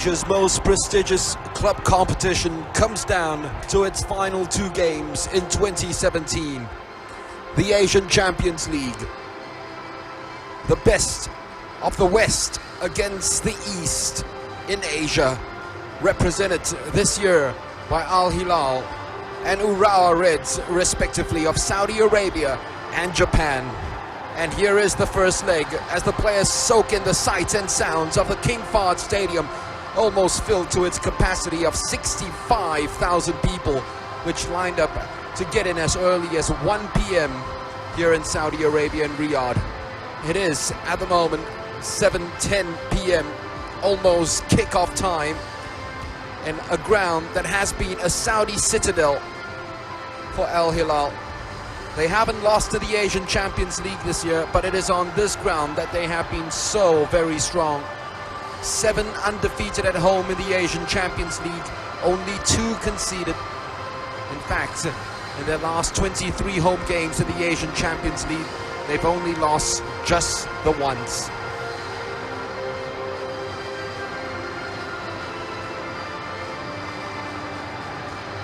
Asia's most prestigious club competition comes down to its final two games in 2017. The Asian Champions League. The best of the West against the East in Asia, represented this year by Al-Hilal and URAWA Reds, respectively, of Saudi Arabia and Japan. And here is the first leg as the players soak in the sights and sounds of the King Fahd Stadium, almost filled to its capacity of 65,000 people, which lined up to get in as early as 1 p.m. here in Saudi Arabia and Riyadh. It is at the moment 7:10 p.m, almost kickoff time, and a ground that has been a Saudi citadel for Al-Hilal. They haven't lost to the Asian Champions League this year, but it is on this ground that they have been so very strong. 7 undefeated at home in the Asian Champions League, only 2 conceded. In fact, in their last 23 home games in the Asian Champions League, they've only lost just the once.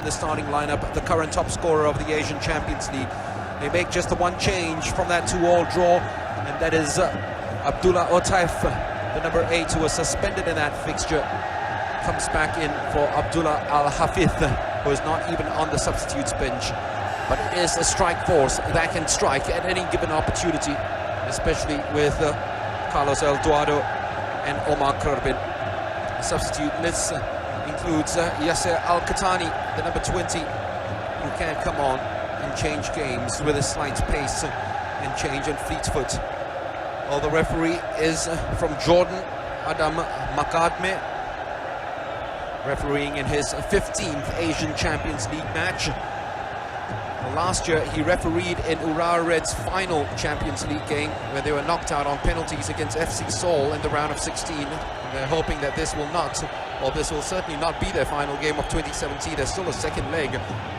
The starting lineup, the current top scorer of the Asian Champions League. They make just the one change from that 2-all draw, and that is Abdullah Otaif, the number 8, who was suspended in that fixture, comes back in for Abdullah Al-Hafith, who is not even on the substitutes bench. But it is a strike force that can strike at any given opportunity, especially with Carlos El Duado and Omar Kurbin. The substitute list includes Yasser Al-Khatani, the number 20, who can come on and change games with a slight pace and change and fleet foot. Well, the referee is from Jordan, Adam Makadme, refereeing in his 15th Asian Champions League match. Last year he refereed in URAWA Reds' final Champions League game, where they were knocked out on penalties against FC Seoul in the round of 16. And they're hoping that this will certainly not be their final game of 2017. There's still a second leg,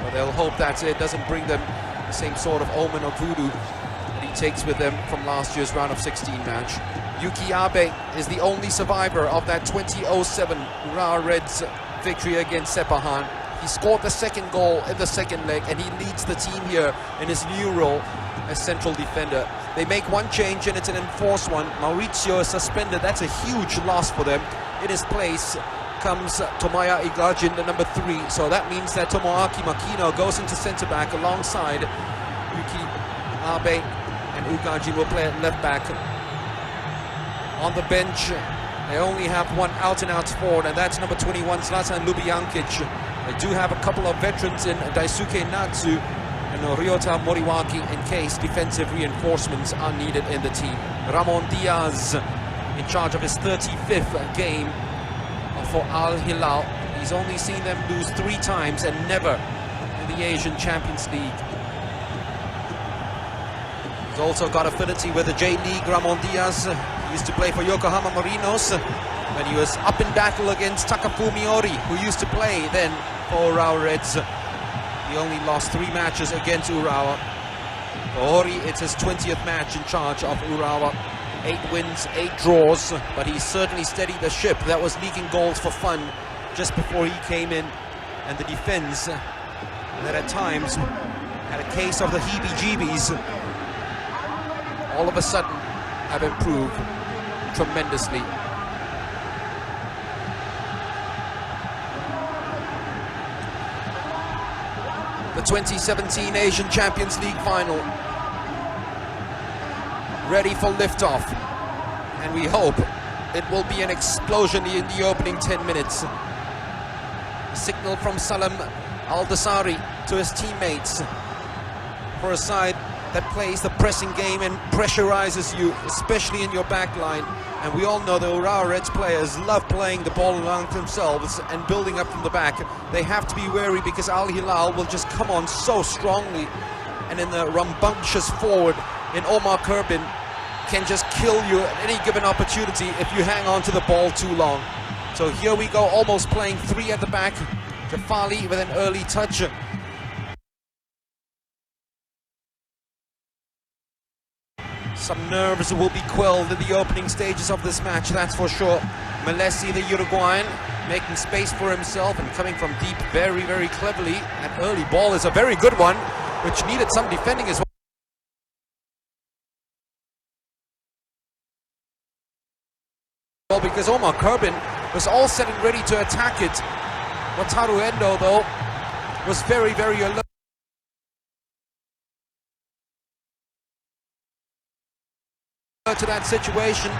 but they'll hope that it doesn't bring them the same sort of omen or voodoo that he takes with them from last year's round of 16 match. Yuki Abe is the only survivor of that 2007 URAWA Reds victory against Sepahan. He scored the second goal in the second leg, and he leads the team here in his new role as central defender. They make one change, and it's an enforced one. Mauricio is suspended. That's a huge loss for them. In his place comes Tomoya Igajin, the number 3. So that means that Tomoaki Makino goes into centre-back alongside Yuki Abe, and Igajin will play at left-back. On the bench, they only have one out-and-out forward, and that's number 21, Zlatan Ljubijankic. They do have a couple of veterans in Daisuke Natsu and Ryota Moriwaki in case defensive reinforcements are needed in the team. Ramon Diaz in charge of his 35th game for Al-Hilal. He's only seen them lose 3 times and never in the Asian Champions League. He's also got affinity with the J-League. Ramon Diaz, he used to play for Yokohama Marinos when he was up in battle against Takafumi Ori, who used to play then for URAWA Reds. He only lost 3 matches against URAWA. For Ori, it's his 20th match in charge of URAWA. 8 wins, 8 draws, but he certainly steadied the ship that was leaking goals for fun just before he came in. And the defense that at times had a case of the heebie-jeebies, all of a sudden have improved tremendously. The 2017 Asian Champions League final, ready for liftoff, and we hope it will be an explosion in the opening 10 minutes. A signal from Salam Al-Dasari to his teammates for a side that plays the pressing game and pressurizes you, especially in your back line. And we all know the URAWA Reds players love playing the ball along themselves and building up from the back. They have to be wary because Al-Hilal will just come on so strongly, and in the rambunctious forward in Omar Kurbin can just kill you at any given opportunity if you hang on to the ball too long. So here we go, almost playing 3 at the back. Jafali with an early touch. Some nerves will be quelled in the opening stages of this match, that's for sure. Melesi, the Uruguayan, making space for himself and coming from deep very, very cleverly. That early ball is a very good one, which needed some defending as well, because Omar Kerbin was all set and ready to attack it. Wataru Endo, though, was very, very alert to that situation.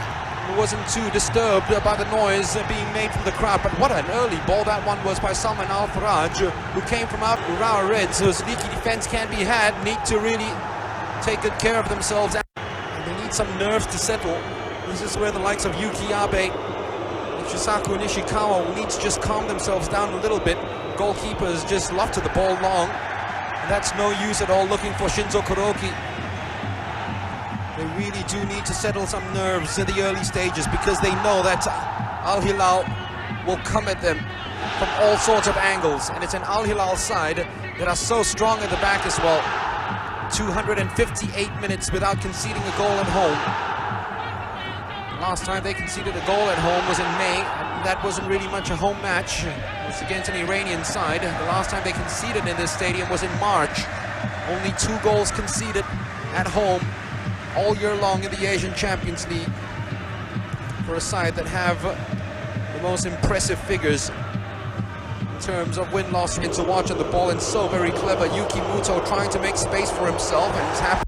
Wasn't too disturbed by the noise being made from the crowd. But what an early ball that one was by Salman Al-Faraj, who came from out Urawa Reds, whose leaky defense can be had, need to really take good care of themselves. And they need some nerves to settle. This is where the likes of Yuki Abe and Shisaku Nishikawa will need to just calm themselves down a little bit. Goalkeepers just love to the ball long, and that's no use at all looking for Shinzo Kuroki. They really do need to settle some nerves in the early stages, because they know that Al Hilal will come at them from all sorts of angles, and it's an Al Hilal side that are so strong at the back as well. 258 minutes without conceding a goal at home. Last time they conceded a goal at home was in May, and that wasn't really much a home match. It was against an Iranian side. The last time they conceded in this stadium was in March. Only 2 goals conceded at home all year long in the Asian Champions League, for a side that have the most impressive figures in terms of win-loss into watching the ball, and so very clever. Yuki Muto trying to make space for himself, and he's happy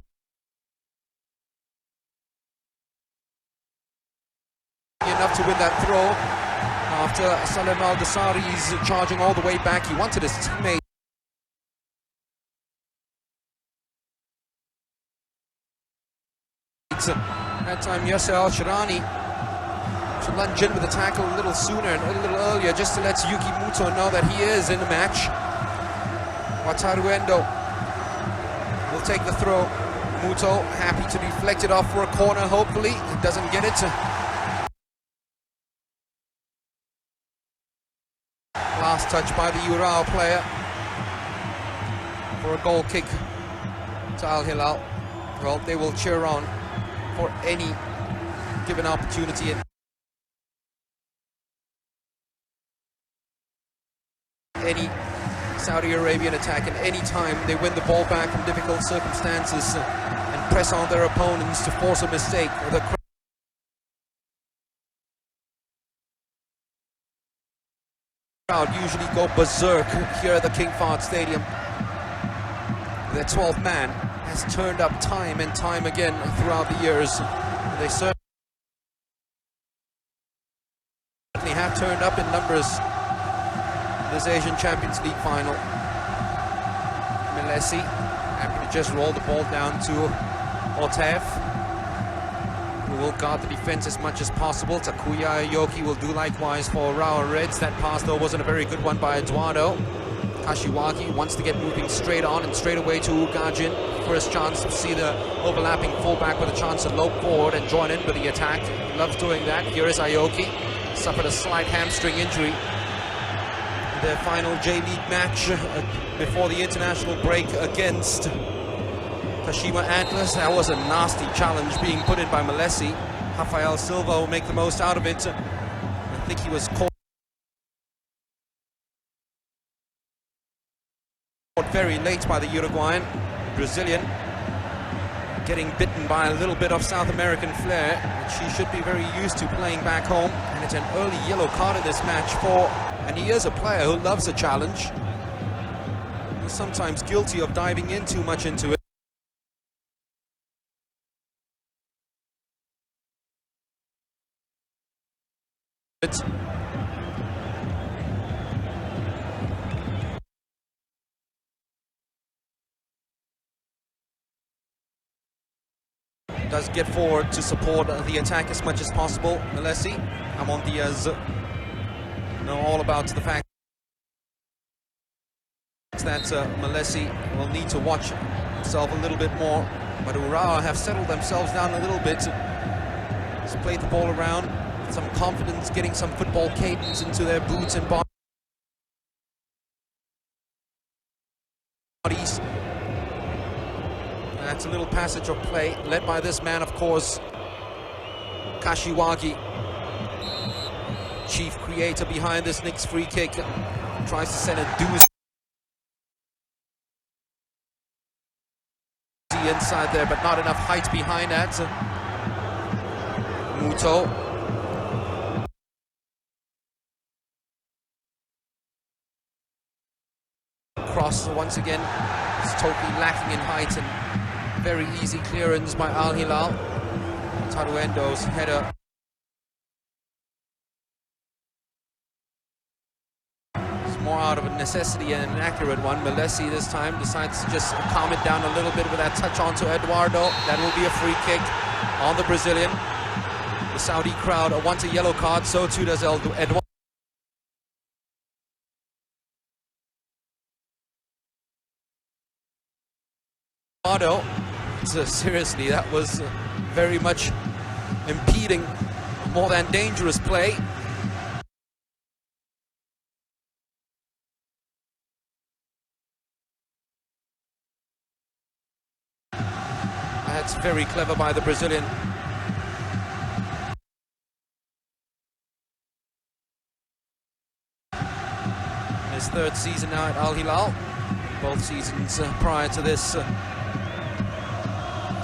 enough to win that throw after Salem Al-Dasari's charging all the way back. He wanted his teammate that time. Yasser Al-Shirani to lunge in with the tackle a little sooner and a little earlier, just to let Yuki Muto know that he is in the match. Wataru Endo will take the throw. Muto happy to deflect it off for a corner, hopefully. He doesn't get it. Last touch by the Urawa player for a goal kick to Al Hilal. Well, they will cheer on for any given opportunity. Any Saudi Arabian attack, and any time they win the ball back from difficult circumstances and press on their opponents to force a mistake. The crowd usually go berserk here at the King Fahd Stadium. Their 12th man has turned up time and time again throughout the years. They certainly have turned up in numbers in this Asian Champions League final. Melesi happy to just roll the ball down to Otef, who will guard the defense as much as possible. Takuya Aoki will do likewise for Urawa Reds. That pass, though, wasn't a very good one by Eduardo. Kashiwagi wants to get moving straight on and straight away to Ugajin. First chance to see the overlapping fullback with a chance to lope forward and join in with the attack. He loves doing that. Here is Aoki. Suffered a slight hamstring injury. Their final J-League match before the international break against Kashima Antlers. That was a nasty challenge being put in by Melesi. Rafael Silva will make the most out of it. I think he was caught very late by the Uruguayan. Brazilian getting bitten by a little bit of South American flair, which he should be very used to playing back home. And it's an early yellow card in this match and he is a player who loves a challenge. He's sometimes guilty of diving in too much into it. Does get forward to support the attack as much as possible. Melesi, Amon Diaz know all about the fact that Melesi will need to watch himself a little bit more, but Urawa have settled themselves down a little bit. Just played the ball around with some confidence, getting some football cadence into their boots and bodies. That's a little passage of play led by this man, of course, Kashiwagi. chief creator behind this Knicks free kick. Tries to send a doozy inside there, but not enough height behind that. Muto. Cross once again. It's totally lacking in height and very easy clearance by Al Hilal. Taruendo's header. It's more out of a necessity and an accurate one. Melesi this time decides to just calm it down a little bit with that touch onto Eduardo. That will be a free kick on the Brazilian. The Saudi crowd wants a yellow card, so too does Eduardo. So seriously, that was very much impeding more than dangerous play. That's very clever by the Brazilian. His third season now at Al Hilal. Both seasons prior to this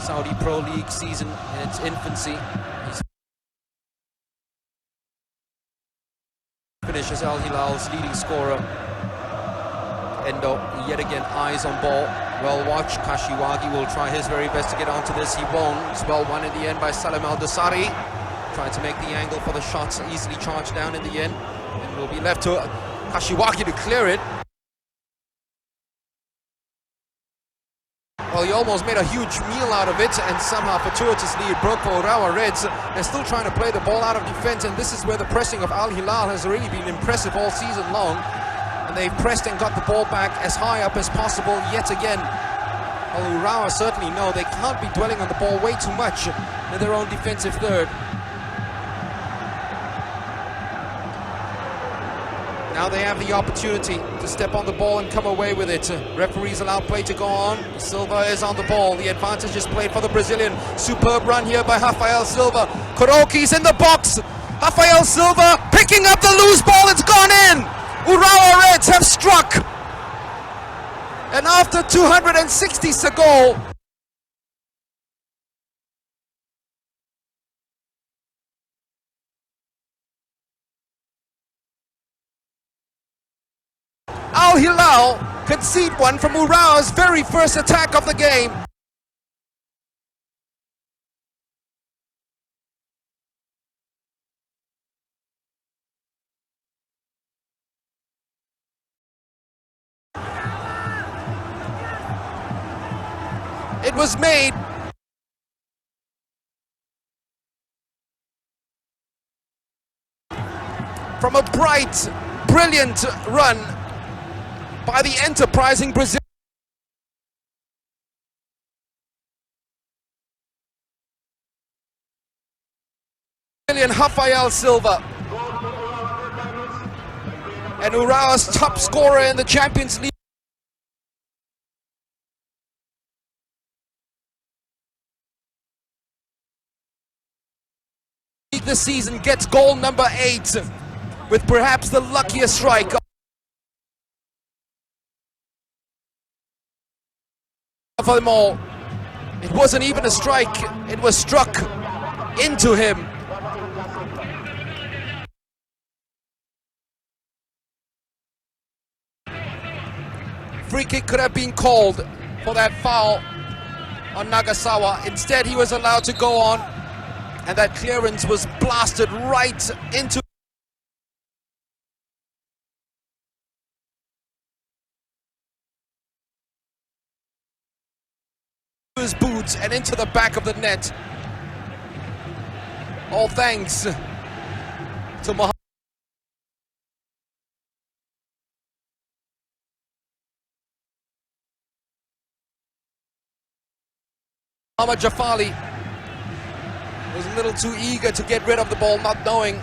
Saudi Pro League season in its infancy. He's finished as Al Hilal's leading scorer. Endo, yet again, eyes on ball. Well watched. Kashiwagi will try his very best to get onto this. He won't. It's well won in the end by Salem Al-Dasari. Trying to make the angle for the shots. Easily charged down in the end. And will be left to Kashiwagi to clear it. Well, he almost made a huge meal out of it, and somehow fortuitously it broke for Urawa Reds. They're still trying to play the ball out of defense, and this is where the pressing of Al Hilal has really been impressive all season long. And they've pressed and got the ball back as high up as possible yet again. Well, Urawa certainly know they can't be dwelling on the ball way too much in their own defensive third. Now they have the opportunity to step on the ball and come away with it. Referees allow play to go on. Silva is on the ball. The advantage is played for the Brazilian. Superb run here by Rafael Silva. Kuroki's in the box. Rafael Silva picking up the loose ball. It's gone in. Urawa Reds have struck. And after 260 goal, Al Hilal concede one from Urawa's very first attack of the game. It was made from a bright, brilliant run by the enterprising Brazilian Rafael Silva. And Urawa's top scorer in the Champions League. This season gets goal number 8 with perhaps the luckiest strike of them all. It wasn't even a strike, it was struck into him. Free kick could have been called for that foul on Nagasawa. Instead, he was allowed to go on, and that clearance was blasted right into his boots and into the back of the net. All thanks to Mohamed Jafali. Was a little too eager to get rid of the ball, not knowing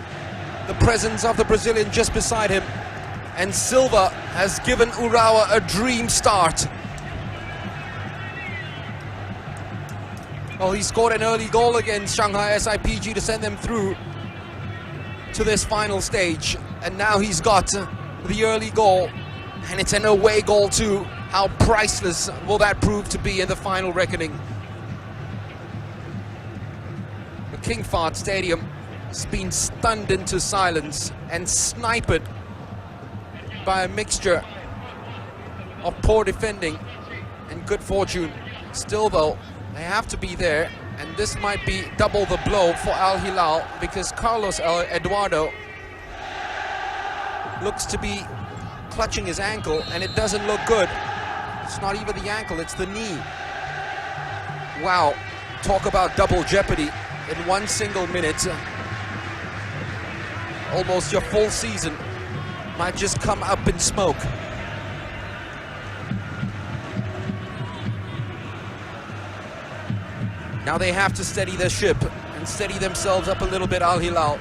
the presence of the Brazilian just beside him. And Silva has given Urawa a dream start. Well, he scored an early goal against Shanghai SIPG to send them through. to this final stage, and now he's got the early goal, and it's an away goal too. How priceless will that prove to be in the final reckoning? The King Fahd Stadium has been stunned into silence and sniped by a mixture of poor defending and good fortune. Still though, they have to be there, and this might be double the blow for Al Hilal, because Carlos Eduardo looks to be clutching his ankle, and it doesn't look good. It's not even the ankle, it's the knee. Wow, talk about double jeopardy in one single minute. Almost your full season might just come up in smoke. Now they have to steady their ship and steady themselves up a little bit, Al Hilal.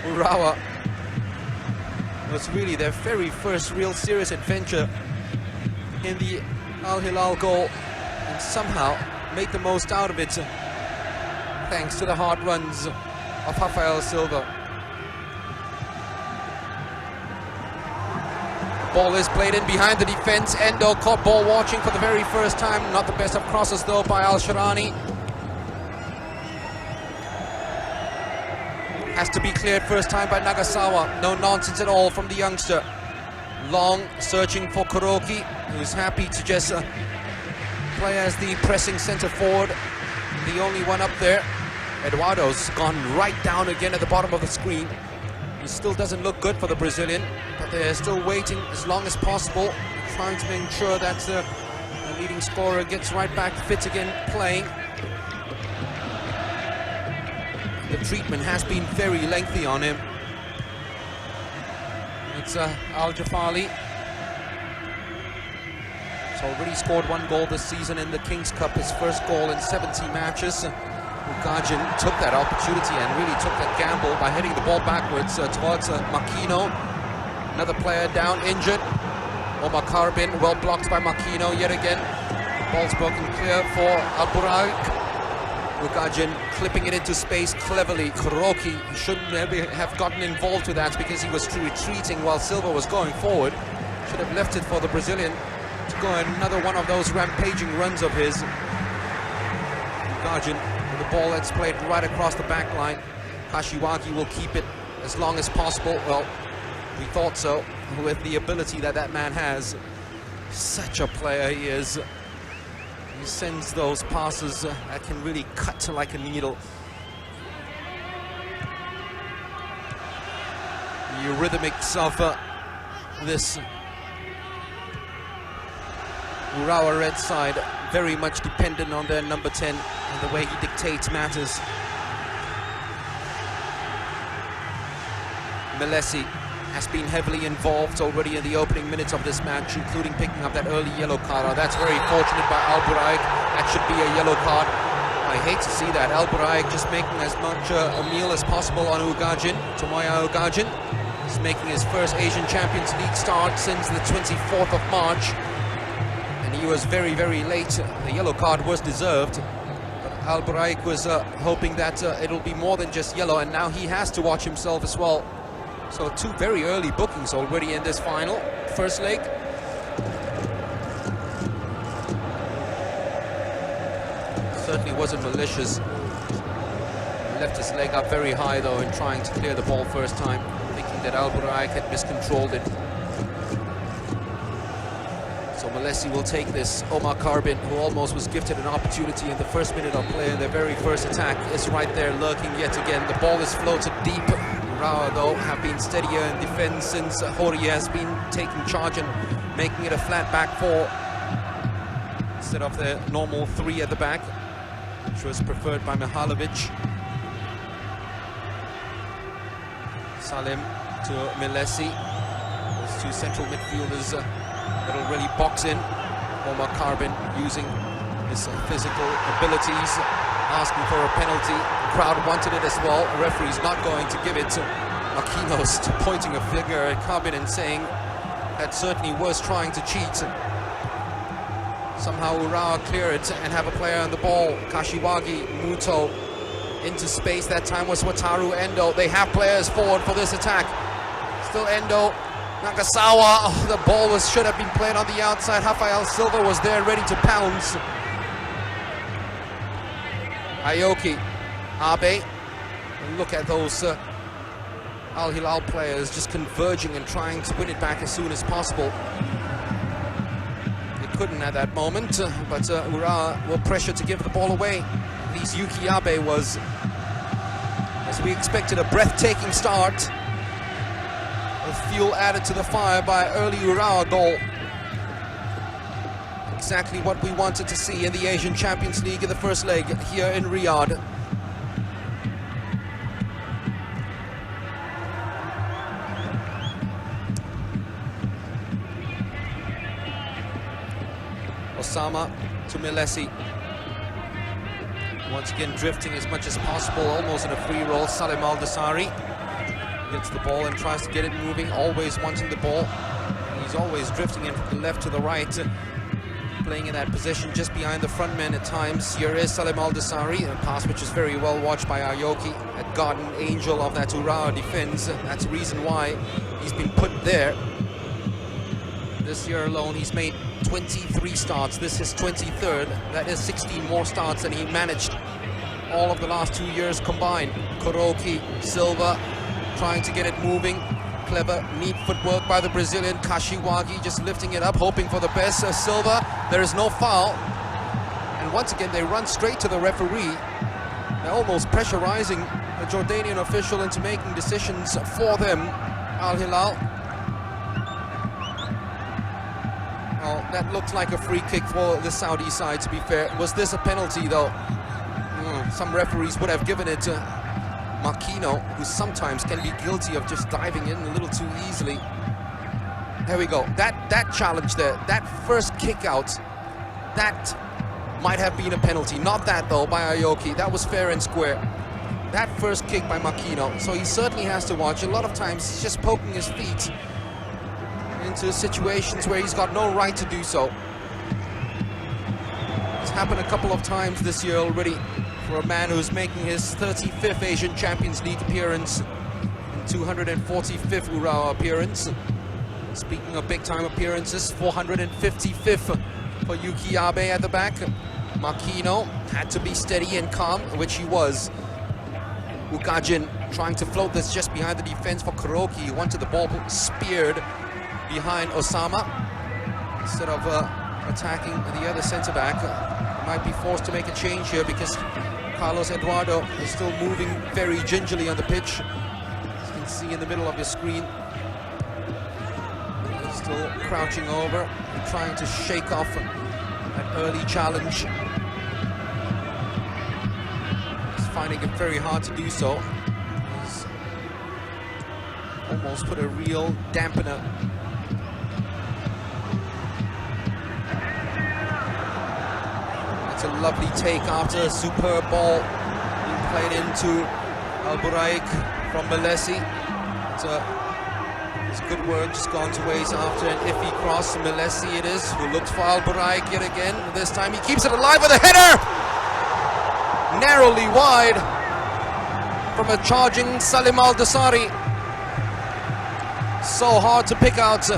URAWA was really their very first real serious adventure in the Al Hilal goal, and somehow made the most out of it thanks to the hard runs of Rafael Silva. Ball is played in behind the defense. Endo caught ball watching for the very first time. Not the best of crosses though by Al-Sharani. Has to be cleared first time by Nagasawa. No nonsense at all from the youngster. Long searching for Kuroki, who's happy to just play as the pressing centre forward. The only one up there. Eduardo's gone right down again at the bottom of the screen. He still doesn't look good for the Brazilian, but they're still waiting as long as possible, trying to make sure that the leading scorer gets right back fit again playing. The treatment has been very lengthy on him. It's Al-Jafali. He's already scored 1 goal this season in the King's Cup, his first goal in 70 matches. Ugajin took that opportunity and really took that gamble by heading the ball backwards towards Makino. Another player down, injured. Omar Karbin, well blocked by Makino yet again. Ball's broken clear for Al-Buraik. Ugajin clipping it into space cleverly. Kuroki shouldn't have gotten involved with that because he was retreating while Silva was going forward. Should have left it for the Brazilian to go another one of those rampaging runs of his. Ugajin, the ball that's played right across the back line. Kashiwagi will keep it as long as possible. Well, we thought so, with the ability that that man has. Such a player he is. He sends those passes that can really cut like a needle. The rhythmics of this Urawa Red side very much dependent on their number 10 and the way he dictates matters. Melesi has been heavily involved already in the opening minutes of this match, including picking up that early yellow card. Oh, that's very fortunate by Al-Buraik. That should be a yellow card. I hate to see that. Al-Buraik just making as much a meal as possible on Ugajin. Tomoya Ugajin is making his first Asian Champions League start since the 24th of March. And he was very, very late. The yellow card was deserved. But Al-Buraik was hoping that it'll be more than just yellow, and now he has to watch himself as well. So 2 very early bookings already in this final, first leg. Certainly wasn't malicious. He left his leg up very high though in trying to clear the ball first time, thinking that Al-Buraik had miscontrolled it. So Melesi will take this. Omar Karbin, who almost was gifted an opportunity in the first minute of play in their very first attack, is right there lurking yet again. The ball is floated deep. Urawa, though, have been steadier in defense since Hori has been taking charge and making it a flat back 4 instead of the normal 3 at the back, which was preferred by Mihalovic. Salim to Melesi. Those 2 central midfielders that'll really box in. Omar Karbin using his physical abilities, asking for a penalty. The crowd wanted it as well. The referee's not going to give it. Makino's pointing a finger at Karbin and saying that certainly was trying to cheat. Somehow Urawa clear it and have a player on the ball. Kashiwagi, Muto into space. That time was Wataru Endo. They have players forward for this attack. Still Endo. Nagasawa. Oh, the ball should have been played on the outside. Rafael Silva was there ready to pounce. Aoki. Abe. And look at those Al Hilal players just converging and trying to win it back as soon as possible. They couldn't at that moment, but Urawa were pressured to give the ball away. At least Yuki Abe was, as we expected, a breathtaking start. With fuel added to the fire by early Urawa goal. Exactly what we wanted to see in the Asian Champions League in the first leg here in Riyadh. Osama to Milesi. Once again drifting as much as possible, almost in a free roll. Salim Al-Dasari gets the ball and tries to get it moving, always wanting the ball. He's always drifting in from the left to the right, playing in that position just behind the front men at times. Here is Salim Al-Dasari, a pass which is very well watched by Aoki, a guardian angel of that Urawa defense. That's the reason why he's been put there. This year alone, he's made 23 starts. This is 23rd. That is 16 more starts than he managed all of the last 2 years combined. Kuroki, Silva, trying to get it moving. Clever, neat footwork by the Brazilian. Kashiwagi just lifting it up, hoping for the best. Silva, there is no foul. And once again, they run straight to the referee. They're almost pressurizing the Jordanian official into making decisions for them. Al Hilal. Well, that looked like a free kick for the Saudi side, to be fair. Was this a penalty, though? Some referees would have given it to Makino, who sometimes can be guilty of just diving in a little too easily. There we go. That challenge there, that first kick out, that might have been a penalty. Not that, though, by Aoki. That was fair and square. That first kick by Makino. So he certainly has to watch. A lot of times he's just poking his feet into situations where he's got no right to do so. It's happened a couple of times this year already for a man who's making his 35th Asian Champions League appearance and 245th Urawa appearance. Speaking of big-time appearances, 455th for Yuki Abe at the back. Makino had to be steady and calm, which he was. Ukajin trying to float this just behind the defense for Kuroki. He wanted the ball speared behind Osama instead of attacking the other centre-back. Might be forced to make a change here because Carlos Eduardo is still moving very gingerly on the pitch. As you can see in the middle of your screen, he's still crouching over and trying to shake off that early challenge. He's finding it very hard to do so. He's almost put a real dampener . It's a lovely take after a superb ball being played into Al-Buraik from Milesi. It's good work just gone to waste after an iffy cross. Milesi it is, who looked for Al-Buraik yet again. This time he keeps it alive with a header! Narrowly wide from a charging Salim Al-Dasari. So hard to pick out.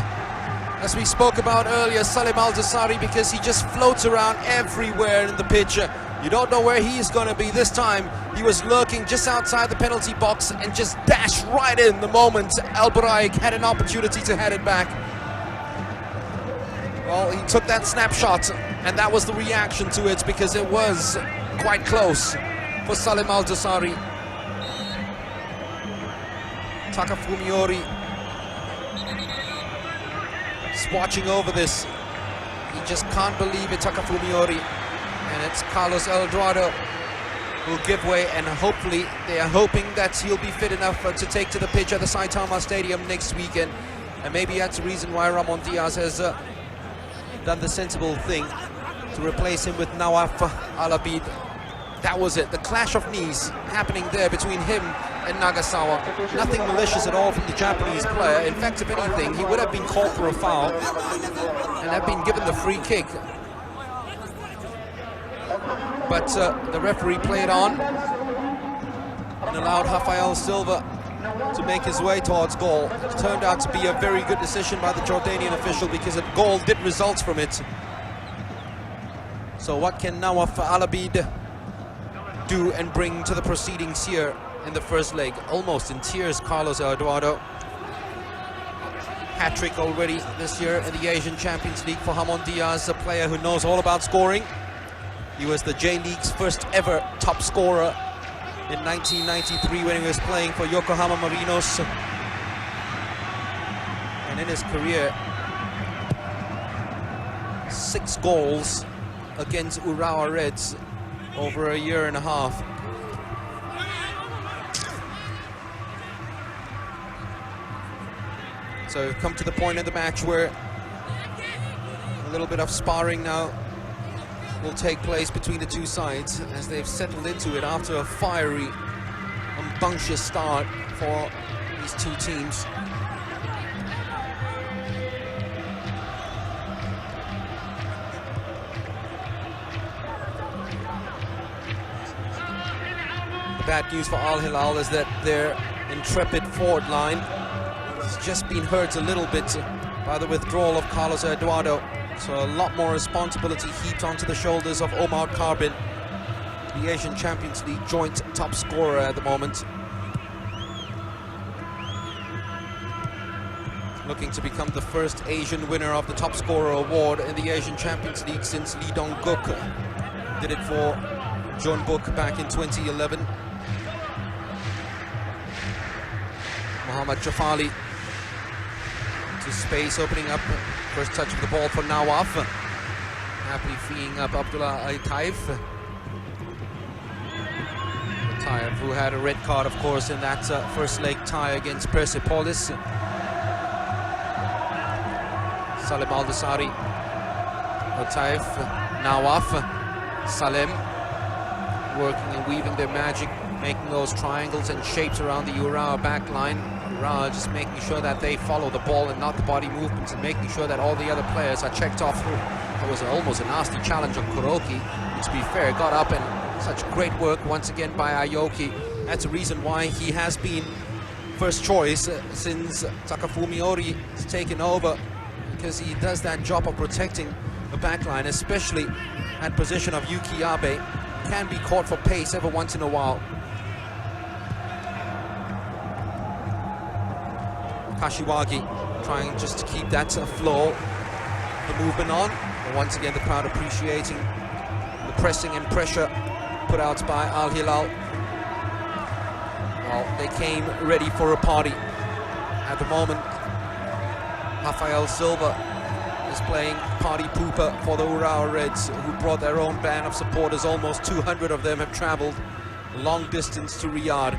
As we spoke about earlier, Salim Al-Dasari, because he just floats around everywhere in the pitch. You don't know where he is going to be. This time he was lurking just outside the penalty box and just dashed right in the moment Al-Buraik had an opportunity to head it back. Well, he took that snapshot and that was the reaction to it, because it was quite close for Salim Al-Dasari. Takafumiori watching over this. He just can't believe it, Takafumiori. And it's Carlos Eduardo who will give way, and hopefully they are hoping that he'll be fit enough to take to the pitch at the Saitama Stadium next weekend. And maybe that's the reason why Ramon Diaz has done the sensible thing to replace him with Nawaf Al-Abid. That was it, the clash of knees happening there between him and Nagasawa. Nothing malicious at all from the Japanese player. In fact, if anything, he would have been called for a foul and have been given the free kick. But the referee played on. and allowed Rafael Silva to make his way towards goal. It turned out to be a very good decision by the Jordanian official because a goal did result from it. So what can Nawaf Al-Abid do and bring to the proceedings here in the first leg? Almost in tears, Carlos Eduardo. Hat-trick already this year in the Asian Champions League for Hamon Diaz, a player who knows all about scoring. He was the J-League's first ever top scorer in 1993 when he was playing for Yokohama Marinos. And in his career, 6 goals against Urawa Reds over a year and a half. So we've come to the point in the match where a little bit of sparring now will take place between the two sides as they've settled into it after a fiery, rambunctious start for these two teams. The bad news for Al Hilal is that their intrepid forward line has just been hurt a little bit by the withdrawal of Carlos Eduardo. So a lot more responsibility heaped onto the shoulders of Omar Karbin, the Asian Champions League joint top scorer at the moment. Looking to become the first Asian winner of the top scorer award in the Asian Champions League since Lee Dong-guk did it for Jeonbuk back in 2011. Mohammad Jafali to space, opening up. First touch of the ball for Nawaf. Happily freeing up Abdullah Taif. Taif, who had a red card, of course, in that first leg tie against Persepolis. Salim Al-Dasari. Taif, Nawaf, Salem, working and weaving their magic, making those triangles and shapes around the Urawa back line. Urawa just making sure that they follow the ball and not the body movements, and making sure that all the other players are checked off. It was almost a nasty challenge on Kuroki, who, to be fair, got up, and such great work once again by Aoki. That's the reason why he has been first choice since Takafumi Ori has taken over, because he does that job of protecting the back line, especially at position of Yuki Abe. Can be caught for pace every once in a while. Kashiwagi trying just to keep that flow, the movement on. But once again, the crowd appreciating the pressing and pressure put out by Al Hilal. Well, they came ready for a party. At the moment, Rafael Silva is playing party pooper for the Urawa Reds, who brought their own band of supporters. Almost 200 of them have traveled long distance to Riyadh.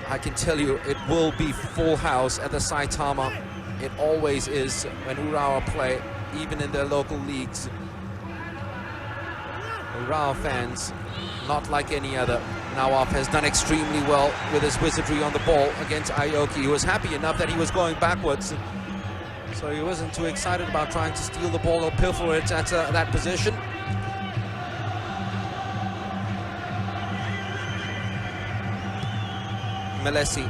I can tell you, it will be full house at the Saitama. It always is when Urawa play, even in their local leagues. Urawa fans, not like any other. Nawaf has done extremely well with his wizardry on the ball against Aoki, who was happy enough that he was going backwards. So he wasn't too excited about trying to steal the ball or pilfer it at that position. Melesi.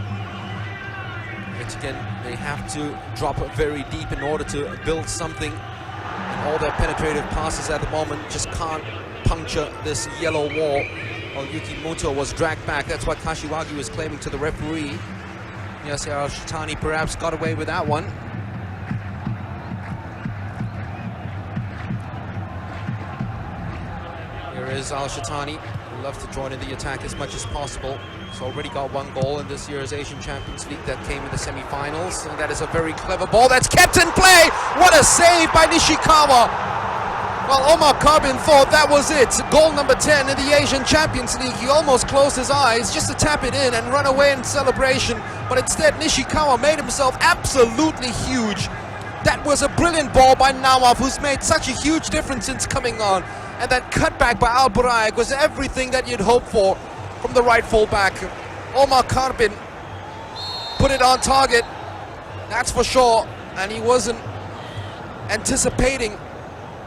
Which again, they have to drop very deep in order to build something. And all their penetrative passes at the moment just can't puncture this yellow wall. Well, Yukimoto was dragged back. That's what Kashiwagi was claiming to the referee. Yasser Al-Shitani perhaps got away with that one. Here is Al-Shitani. Would love to join in the attack as much as possible. He's already got 1 goal in this year's Asian Champions League that came in the semi-finals. And that is a very clever ball that's kept in play. What a save by Nishikawa. Well, Omar Karbin thought that was it. Goal number 10 in the Asian Champions League. He almost closed his eyes just to tap it in and run away in celebration. But instead, Nishikawa made himself absolutely huge. That was a brilliant ball by Nawaf, who's made such a huge difference since coming on. And that cutback by Al Buraik was everything that you'd hope for from the right fullback. Omar Karbin put it on target, that's for sure. And he wasn't anticipating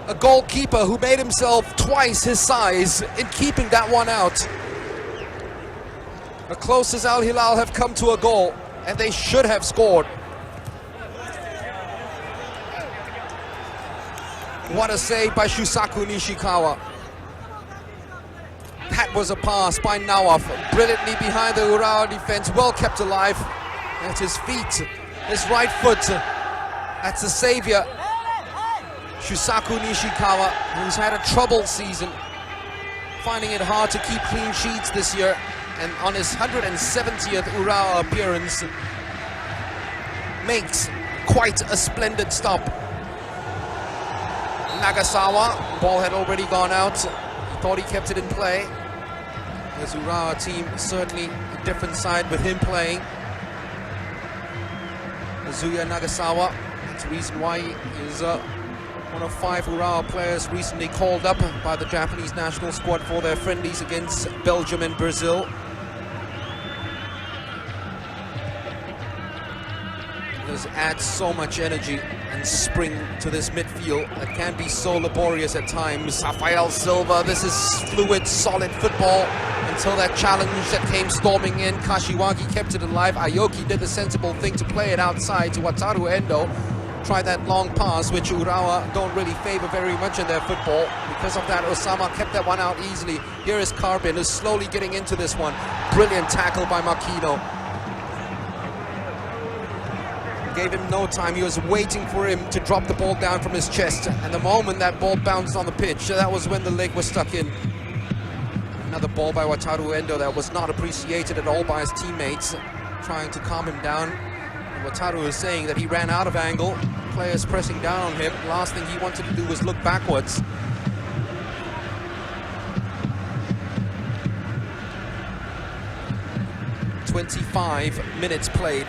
a goalkeeper who made himself twice his size in keeping that one out. The closest Al Hilal have come to a goal, and they should have scored. What a save by Shusaku Nishikawa. That was a pass by Nawaf, brilliantly behind the Urawa defense, well kept alive. At his feet, his right foot. That's the savior, Shusaku Nishikawa, who's had a troubled season, finding it hard to keep clean sheets this year. And on his 170th Urawa appearance, makes quite a splendid stop. Nagasawa, ball had already gone out. He thought he kept it in play. His Urawa team certainly a different side with him playing. Kazuya Nagasawa, that's the reason why he is one of 5 Urawa players recently called up by the Japanese national squad for their friendlies against Belgium and Brazil. Does add so much energy and spring to this midfield that can be so laborious at times. Rafael Silva, this is fluid, solid football until that challenge that came storming in. Kashiwagi kept it alive. Aoki did the sensible thing to play it outside to Wataru Endo. Tried that long pass, which Urawa don't really favor very much in their football. Because of that, Osama kept that one out easily. Here is Carbin, who's slowly getting into this one. Brilliant tackle by Makino. Gave him no time. He was waiting for him to drop the ball down from his chest, and the moment that ball bounced on the pitch, that was when the leg was stuck in. Another ball by Wataru Endo that was not appreciated at all by his teammates, trying to calm him down. And Wataru is saying that he ran out of angle, players pressing down on him. Last thing he wanted to do was look backwards. "25 minutes played.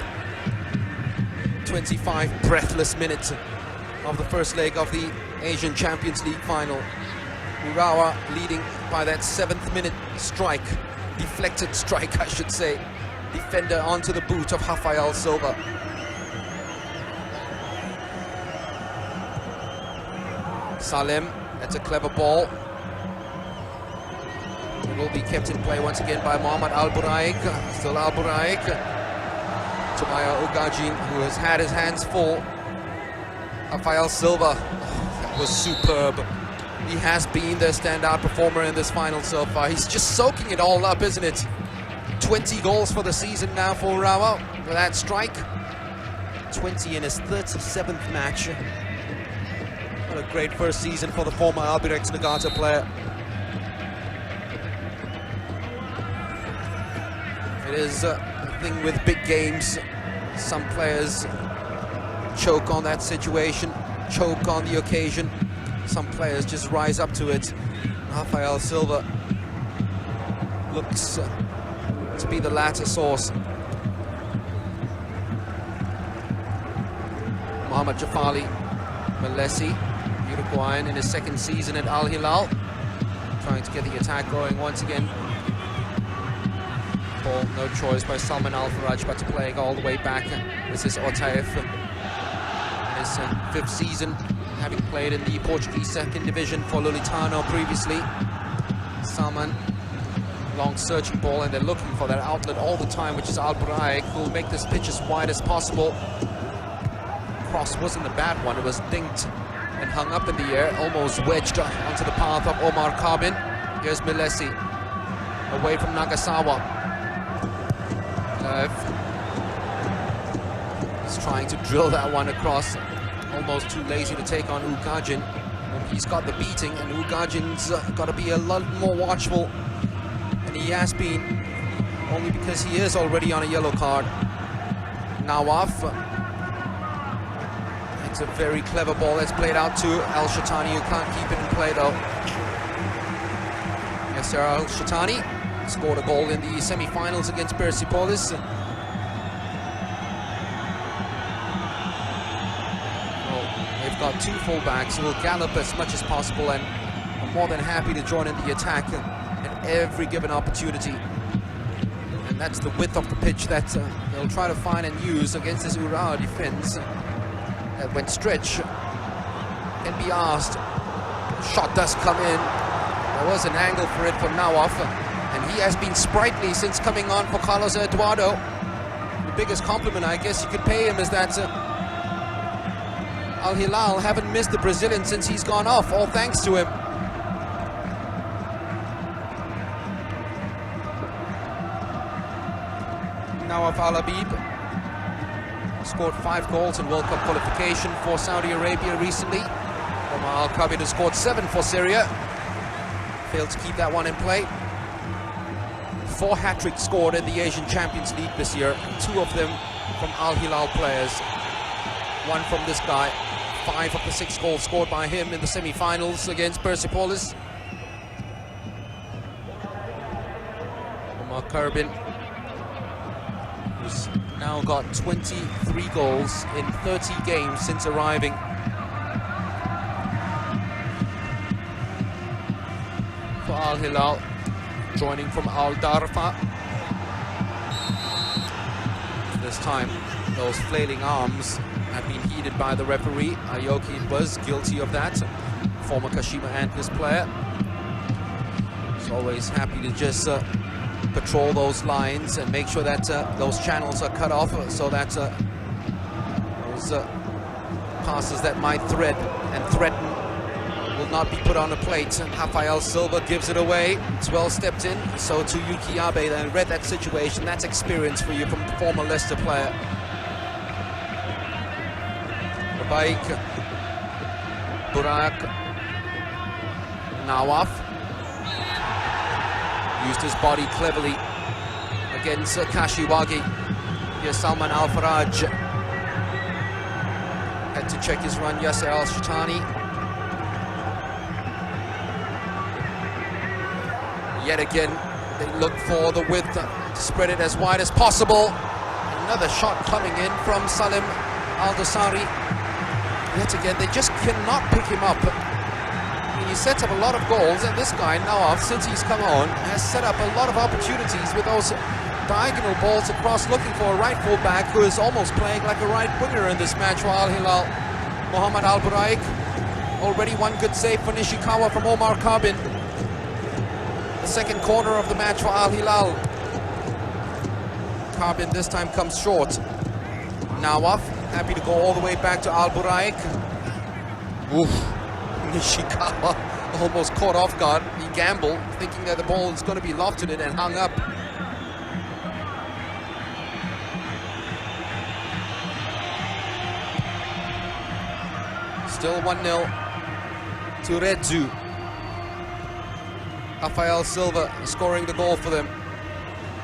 25 breathless minutes of the first leg of the Asian Champions League final. Urawa leading by that 7th minute strike, deflected strike I should say. Defender onto the boot of Rafael Silva. Salem, that's a clever ball. It will be kept in play once again by Mohamed Al-Buraik. Still Al-Buraik. Maya Ugajin, who has had his hands full. Rafael Silva, that was superb. He has been the standout performer in this final so far. He's just soaking it all up, isn't it? 20 goals for the season now for Urawa with that strike. 20 in his 37th match. What a great first season for the former Albirex Nagata player. It is the thing with big games. Some players choke on that situation, choke on the occasion. Some players just rise up to it. Rafael Silva looks to be the latter source. Mohamed Jafali Malesi, Uruguayan in his 2nd season at Al Hilal, trying to get the attack going once again. Ball, no choice by Salman Al-Faraj but to play all the way back. This is Otaif in his 5th season, having played in the Portuguese 2nd division for Lulitano previously. Salman, long searching ball, and they're looking for that outlet all the time, which is Al-Buraik, who will make this pitch as wide as possible. Cross wasn't a bad one, it was dinked and hung up in the air, almost wedged onto the path of Omar Carbin. Here's Milesi, away from Nagasawa. He's trying to drill that one across, almost too lazy to take on Ugajin. He's got the beating, and Ugajin's got to be a lot more watchful, and he has been, only because he is already on a yellow card. Nawaf, it's a very clever ball that's played out to Al-Shatani, who can't keep it in play though. Yes, Al-Shatani scored a goal in the semi-finals against Persepolis. They've got 2 fullbacks who will gallop as much as possible and are more than happy to join in the attack at every given opportunity. And that's the width of the pitch that they'll try to find and use against this Urawa defense. That when stretch can be asked. The shot does come in. There was an angle for it for Nawaf. And he has been sprightly since coming on for Carlos Eduardo. The biggest compliment I guess you could pay him is that Al Hilal haven't missed the Brazilian since he's gone off, all thanks to him. Nawaf Al-Habib scored 5 goals in World Cup qualification for Saudi Arabia recently. Omar Al-Kabir has scored 7 for Syria. Failed to keep that one in play. 4 hat-tricks scored in the Asian Champions League this year, 2 of them from Al Hilal players, 1 from this guy. 5 of the 6 goals scored by him in the semi-finals against Persepolis. Omar Karbin, who's now got 23 goals in 30 games since arriving. For Al Hilal, joining from Al Darfa. This time, those flailing arms have been heeded by the referee. Aoki was guilty of that. Former Kashima Antlers player. He's always happy to just patrol those lines and make sure that those channels are cut off so that those passes that might thread and threaten will not be put on a plate. And Rafael Silva gives it away. It's well stepped in. So to Yuki Abe, then read that situation. That's experience for you from the former Leicester player. Baik, Burak, Nawaf used his body cleverly against Kashiwagi. Here's Salman Al-Faraj. Had to check his run, Yasser Al-Shitani. Yet again, they look for the width to spread it as wide as possible. Another shot coming in from Salim Al-Dosari. Yet again, they just cannot pick him up. I mean, he sets up a lot of goals, and this guy, Nawaf, since he's come on, has set up a lot of opportunities with those diagonal balls across, looking for a right full-back who is almost playing like a right winger in this match for Al Hilal. Mohamed Al-Buraik, already 1 good save for Nishikawa from Omar Karbin. The second corner of the match for Al Hilal. Karbin this time comes short. Nawaf, happy to go all the way back to Al-Buraik. Oof. Nishikawa almost caught off guard. He gambled, thinking that the ball is going to be lofted in and hung up. Still 1-0 to Redzu. Rafael Silva scoring the goal for them.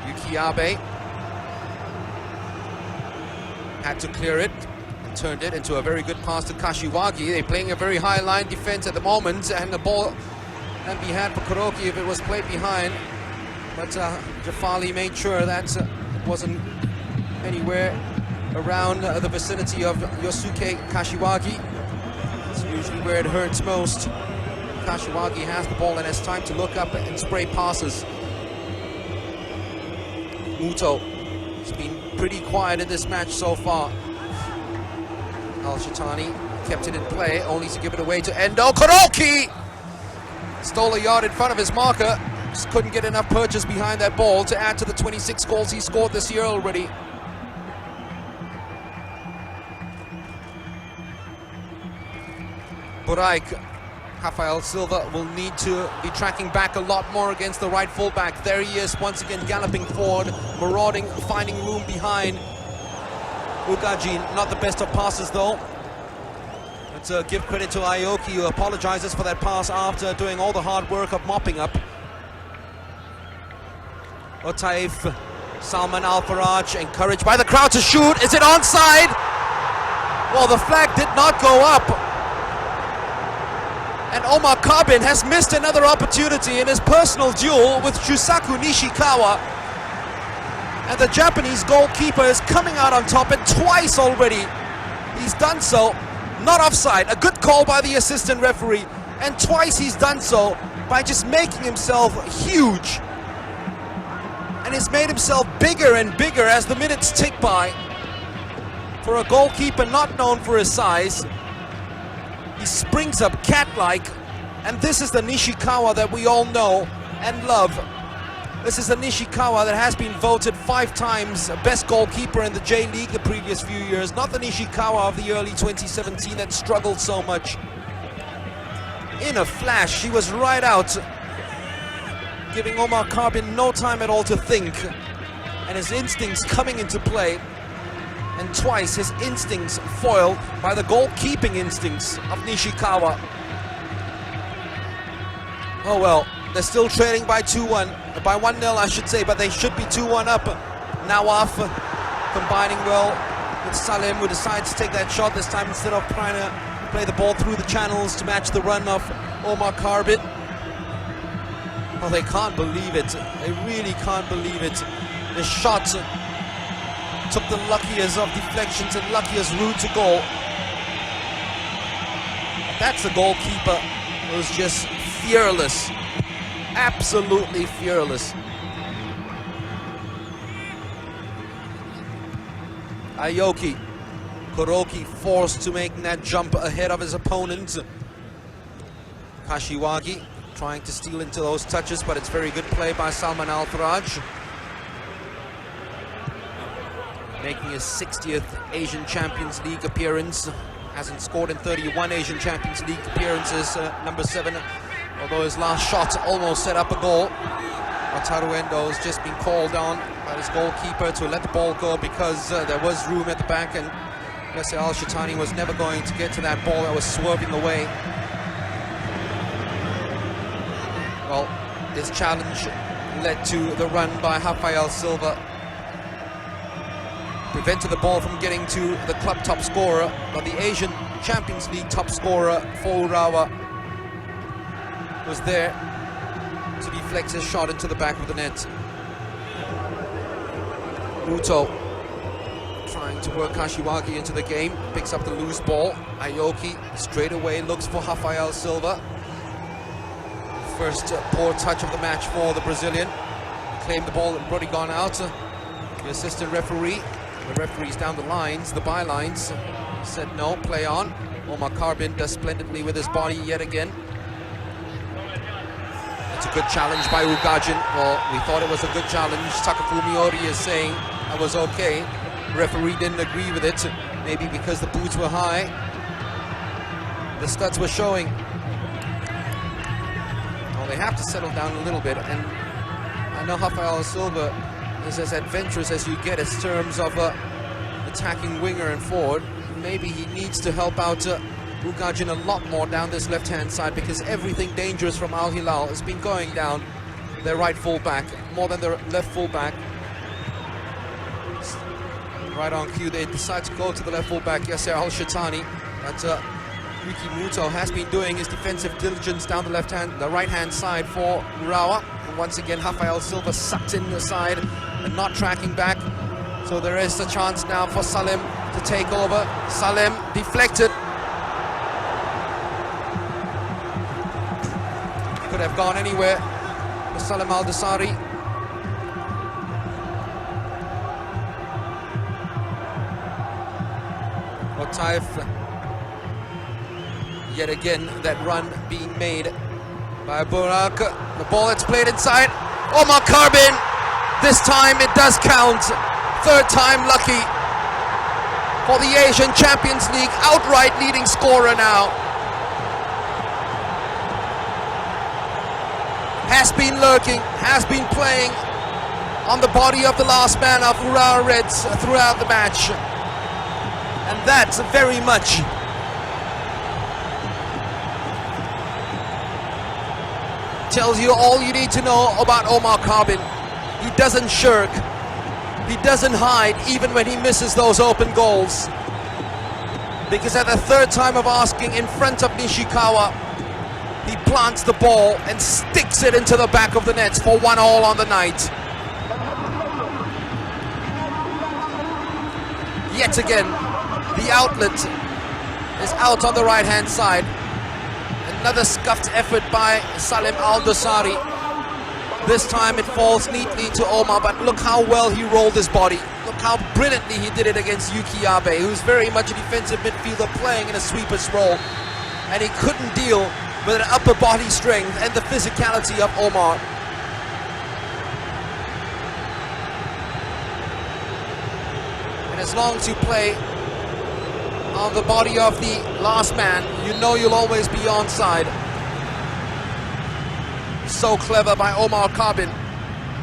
Yuki Abe had to clear it and turned it into a very good pass to Kashiwagi. They're playing a very high line defense at the moment, and the ball can be had for Kuroki if it was played behind. But Jafali made sure that it wasn't anywhere around the vicinity of Yosuke Kashiwagi. It's usually where it hurts most. Kashiwagi has the ball and has time to look up and spray passes. Muto has been pretty quiet in this match so far. Al-Shitani kept it in play, only to give it away to Endo. Kuroki stole a yard in front of his marker. Just couldn't get enough purchase behind that ball to add to the 26 goals he scored this year already. Buraik, Rafael Silva will need to be tracking back a lot more against the right fullback. There he is, once again galloping forward, marauding, finding room behind Ugajin. Not the best of passes though. Let's give credit to Aoki, who apologizes for that pass after doing all the hard work of mopping up. Otaif, Salman Al-Faraj, encouraged by the crowd to shoot. Is it onside? Well, the flag did not go up. And Omar Karbin has missed another opportunity in his personal duel with Shusaku Nishikawa. And the Japanese goalkeeper is coming out on top, and twice already he's done so. Not offside, a good call by the assistant referee. And twice he's done so by just making himself huge. And he's made himself bigger and bigger as the minutes tick by. For a goalkeeper not known for his size, he springs up cat-like, and this is the Nishikawa that we all know and love. This is a Nishikawa that has been voted 5 times best goalkeeper in the J-League the previous few years. Not the Nishikawa of the early 2017 that struggled so much. In a flash, she was right out, giving Omar Karbin no time at all to think. And his instincts coming into play. And twice his instincts foiled by the goalkeeping instincts of Nishikawa. Oh well, they're still trailing by 2-1, by 1-0 I should say, but they should be 2-1 up. Nawaf combining well with Salim, who decides to take that shot this time instead of trying to play the ball through the channels to match the run of Omar Karbin. Oh, they can't believe it. They really can't believe it. The shot took the luckiest of deflections and luckiest route to goal. That's the goalkeeper. It was just fearless. Absolutely fearless. Aoki. Kuroki forced to make that jump ahead of his opponent. Kashiwagi trying to steal into those touches, but it's very good play by Salman Al-Faraj. Making his 60th Asian Champions League appearance. Hasn't scored in 31 Asian Champions League appearances, number 7. Although his last shot almost set up a goal. Wataru Endo has just been called on by his goalkeeper to let the ball go because there was room at the back, and Yasser Al-Shitani was never going to get to that ball that was swerving away. Well, this challenge led to the run by Rafael Silva. Prevented the ball from getting to the club top scorer, but the Asian Champions League top scorer for Urawa was there to deflect his shot into the back of the net. Muto trying to work Kashiwagi into the game, picks up the loose ball. Aoki straight away looks for Rafael Silva. First poor touch of the match for the Brazilian. Claimed the ball had already gone out. The assistant referee, the referees down the lines, the bylines, said no, play on. Omar Karbin does splendidly with his body yet again. It's a good challenge by Ugajin. Well, we thought it was a good challenge. Takafumi Ori is saying that was okay. The referee didn't agree with it, maybe because the boots were high. The studs were showing. Well, they have to settle down a little bit, and I know Rafael Silva is as adventurous as you get in terms of attacking winger and forward. Maybe he needs to help out Ugajin a lot more down this left-hand side, because everything dangerous from Al Hilal has been going down their right full-back, more than their left full-back. Right on cue, they decide to go to the left full-back, Yasser Al-Shitani, but Yuki Muto has been doing his defensive diligence down the right-hand side for Urawa. And once again, Rafael Silva sucked in the side and not tracking back. So there is a chance now for Salim to take over. Salim deflected. Could have gone anywhere for Salim Al-Dasari. Otaif, yet again, that run being made by Burak. The ball that's played inside. Omar Karbin. This time it does count. Third time lucky for the Asian Champions League outright leading scorer now. Has been lurking, has been playing on the body of the last man of Urawa Reds throughout the match. And that's very much tells you all you need to know about Omar Karbin. He doesn't shirk, he doesn't hide even when he misses those open goals. Because at the third time of asking in front of Nishikawa, he plants the ball and sticks it into the back of the net for 1-1 on the night. Yet again, the outlet is out on the right-hand side. Another scuffed effort by Salim Al-Dasari. This time it falls neatly to Omar, but look how well he rolled his body. Look how brilliantly he did it against Yuki Abe, who's very much a defensive midfielder playing in a sweeper's role. And he couldn't deal with an upper body strength and the physicality of Omar. as long as you play on the body of the last man, you know you'll always be onside. So clever by Omar Karbin.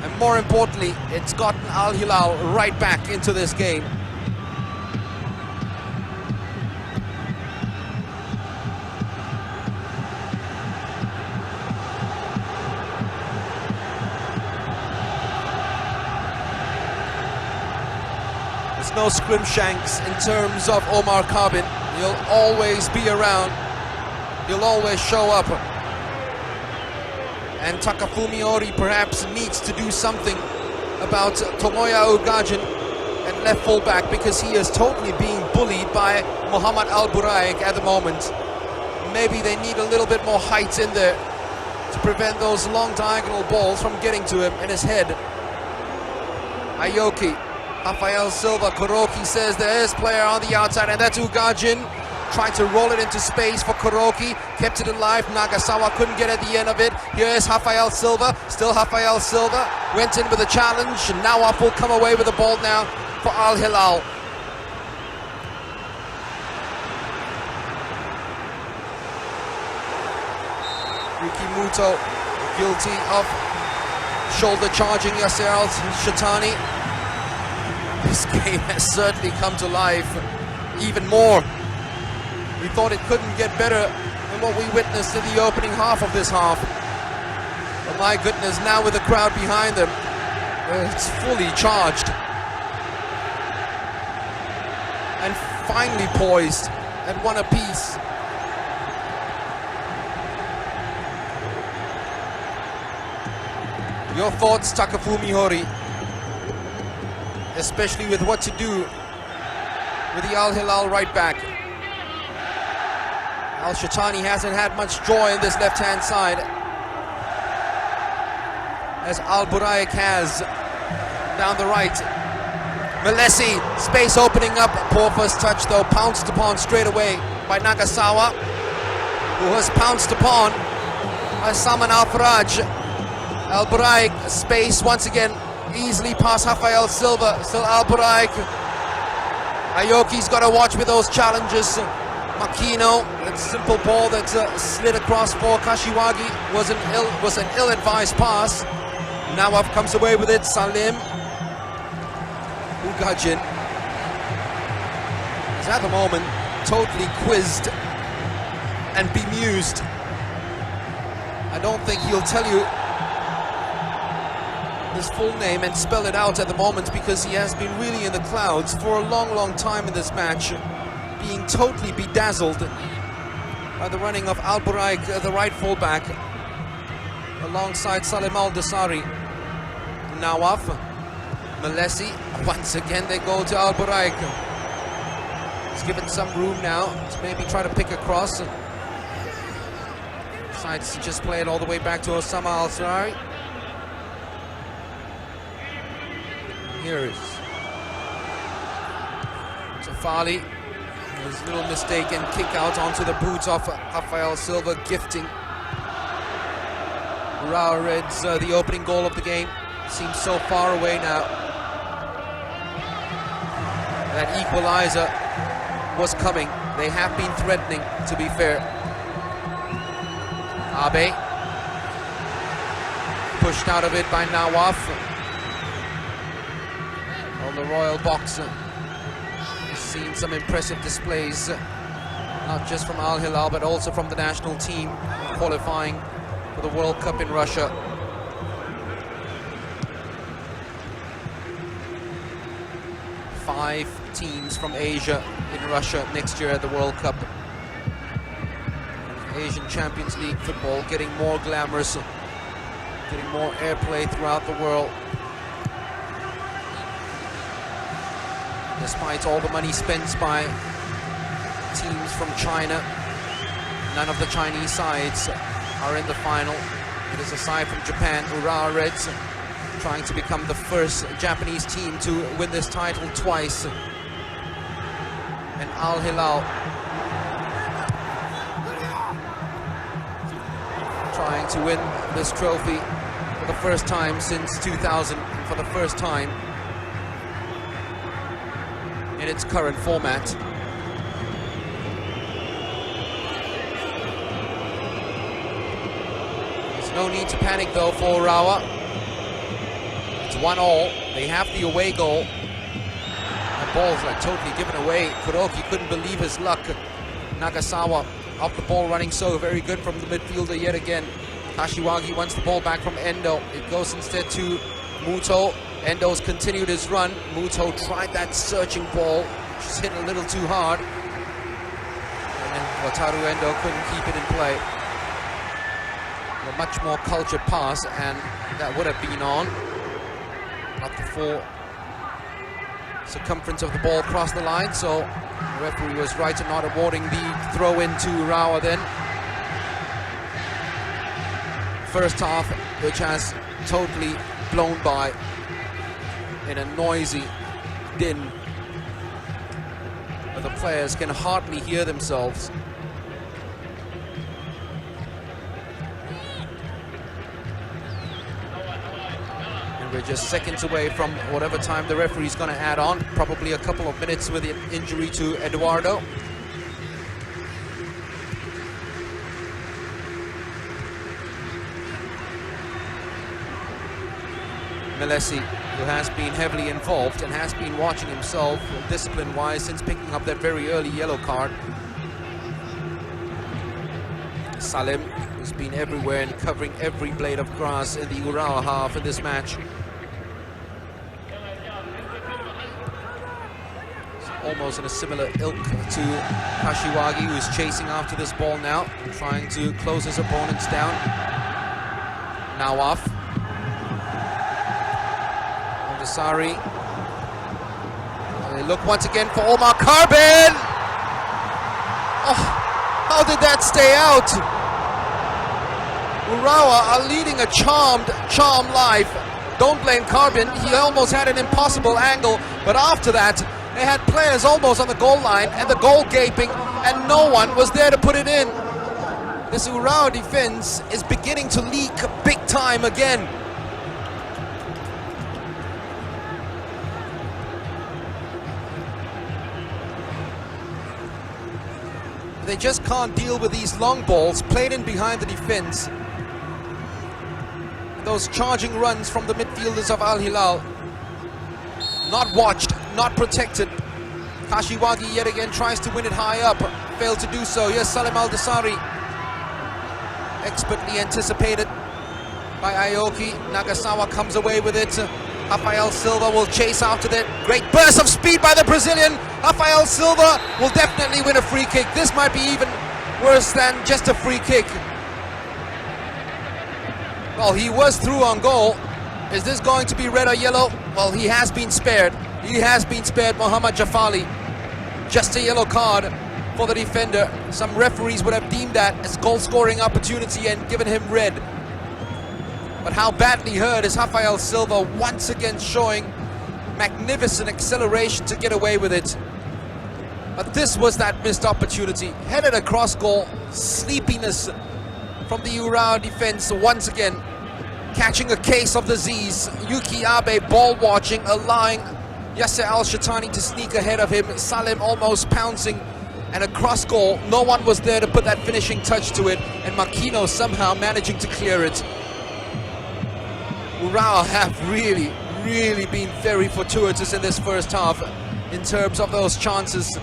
And more importantly, it's gotten Al Hilal right back into this game. There's no scrimshanks in terms of Omar Karbin. He'll always be around. He'll always show up. And Takafumi Ori perhaps needs to do something about Tomoya Ugajin at left fullback, because he is totally being bullied by Mohamed Al Buraik at the moment. Maybe they need a little bit more height in there to prevent those long diagonal balls from getting to him in his head. Ayoki, Rafael Silva, Kuroki says there is player on the outside, and that's Ugajin. Trying to roll it into space for Kuroki, kept it alive. Nagasawa couldn't get at the end of it. Here is Rafael Silva, still Rafael Silva, went in with a challenge, and Nawaf will come away with the ball now for Al Hilal. Yuki Muto guilty of shoulder charging Yasser Al-Shatani. This game has certainly come to life even more. We thought it couldn't get better than what we witnessed in the opening half of this half. But my goodness, now with the crowd behind them, it's fully charged. And finally poised at one apiece. Your thoughts, Takafumi Hori, especially with what to do with the Al Hilal right back. Al-Shatani hasn't had much joy in this left-hand side, as Al Buraik has down the right. Melesi, space opening up, poor first touch though, pounced upon straight away by Nagasawa, who was pounced upon by Saman Al-Faraj. Al Buraik, space once again, easily past Rafael Silva, still Al Buraik. Ayoki's got to watch with those challenges. Makino, that simple ball that slid across for Kashiwagi was an ill-advised pass. Nawaf comes away with it. Salim Ugajin is at the moment totally quizzed and bemused. I don't think he'll tell you his full name and spell it out at the moment, because he has been really in the clouds for a long time in this match, being totally bedazzled by the running of Al Buraik, the right fullback, alongside Salim Al-Dasari. Nawaf, Melesi, once again they go to Al Buraik. He's given some room now to maybe try to pick across. Decides to just play it all the way back to Osama Al-Sarari. Here is Tafali. His little mistaken kick out onto the boots of Rafael Silva, gifting Urawa Reds the opening goal of the game. Seems so far away now. That equalizer was coming. They have been threatening, to be fair. Abe pushed out of it by Nawaf. On the Royal box. Seen some impressive displays, not just from Al Hilal but also from the national team qualifying for the World Cup in Russia. Five teams from Asia in Russia next year at the World Cup. Asian Champions League football getting more glamorous, getting more airplay throughout the world. Despite all the money spent by teams from China, none of the Chinese sides are in the final. It is aside from Japan, Urawa Reds, trying to become the first Japanese team to win this title twice. And Al Hilal trying to win this trophy for the first time since 2000, for the first time in its current format. There's no need to panic though for URAWA. It's 1-1. They have the away goal. The ball's like totally given away. Kuroki couldn't believe his luck. Nagasawa off the ball, running so very good from the midfielder yet again. Kashiwagi wants the ball back from Endo. It goes instead to Muto. Endo's continued his run. Muto tried that searching ball. Just hit a little too hard. And then Wataru Endo couldn't keep it in play. A much more cultured pass, and that would have been on. Not the full circumference of the ball across the line, so the referee was right in not awarding the throw in to URAWA then. First half, which has totally blown by in a noisy din where the players can hardly hear themselves. And we're just seconds away from whatever time the referee's going to add on, probably a couple of minutes with an injury to Eduardo. Melesi, who has been heavily involved and has been watching himself discipline-wise since picking up that very early yellow card. Salim, who's been everywhere and covering every blade of grass in the URAWA half in this match. It's almost in a similar ilk to Kashiwagi, who's chasing after this ball now, trying to close his opponents down. Now off. Sari. They look once again for Omar Carbin. Oh, how did that stay out? URAWA are leading a charmed life. Don't blame Carbin. He almost had an impossible angle, but after that, they had players almost on the goal line and the goal gaping, and no one was there to put it in. This URAWA defense is beginning to leak big time again. They just can't deal with these long balls played in behind the defense. Those charging runs from the midfielders of Al Hilal. Not watched, not protected. Kashiwagi yet again tries to win it high up. Failed to do so. Yes, Salim Al-Dasari. Expertly anticipated by Aoki. Nagasawa comes away with it. Rafael Silva will chase after that. Great burst of speed by the Brazilian. Rafael Silva will definitely win a free kick. This might be even worse than just a free kick. Well, he was through on goal. Is this going to be red or yellow? Well, he has been spared. He has been spared, Mohammad Jafali. Just a yellow card for the defender. Some referees would have deemed that as goal-scoring opportunity and given him red. But how badly hurt is Rafael Silva, once again showing magnificent acceleration to get away with it. But this was that missed opportunity. Headed across goal, sleepiness from the URAWA defense once again. Catching a case of disease. Yuki Abe ball watching, allowing Yasser Al-Shatani to sneak ahead of him. Salim almost pouncing, and a cross goal. No one was there to put that finishing touch to it, and Makino somehow managing to clear it. URAWA have really been very fortuitous in this first half in terms of those chances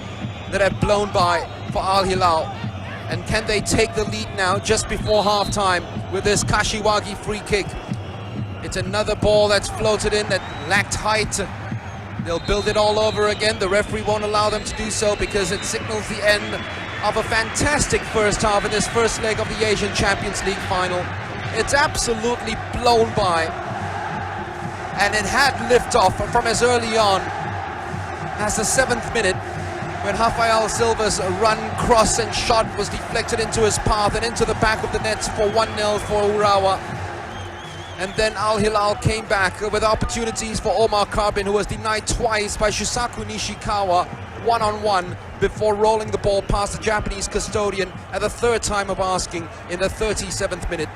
that have blown by for Al Hilal. And can they take the lead now just before halftime with this Kashiwagi free kick? It's another ball that's floated in that lacked height. They'll build it all over again. The referee won't allow them to do so because it signals the end of a fantastic first half in this first leg of the Asian Champions League final. It's absolutely blown by, and it had liftoff from as early on as the 7th minute, when Rafael Silva's run, cross and shot was deflected into his path and into the back of the nets for 1-0 for URAWA. And then Al Hilal came back with opportunities for Omar Carbin, who was denied twice by Shusaku Nishikawa, one-on-one, before rolling the ball past the Japanese custodian at the third time of asking in the 37th minute.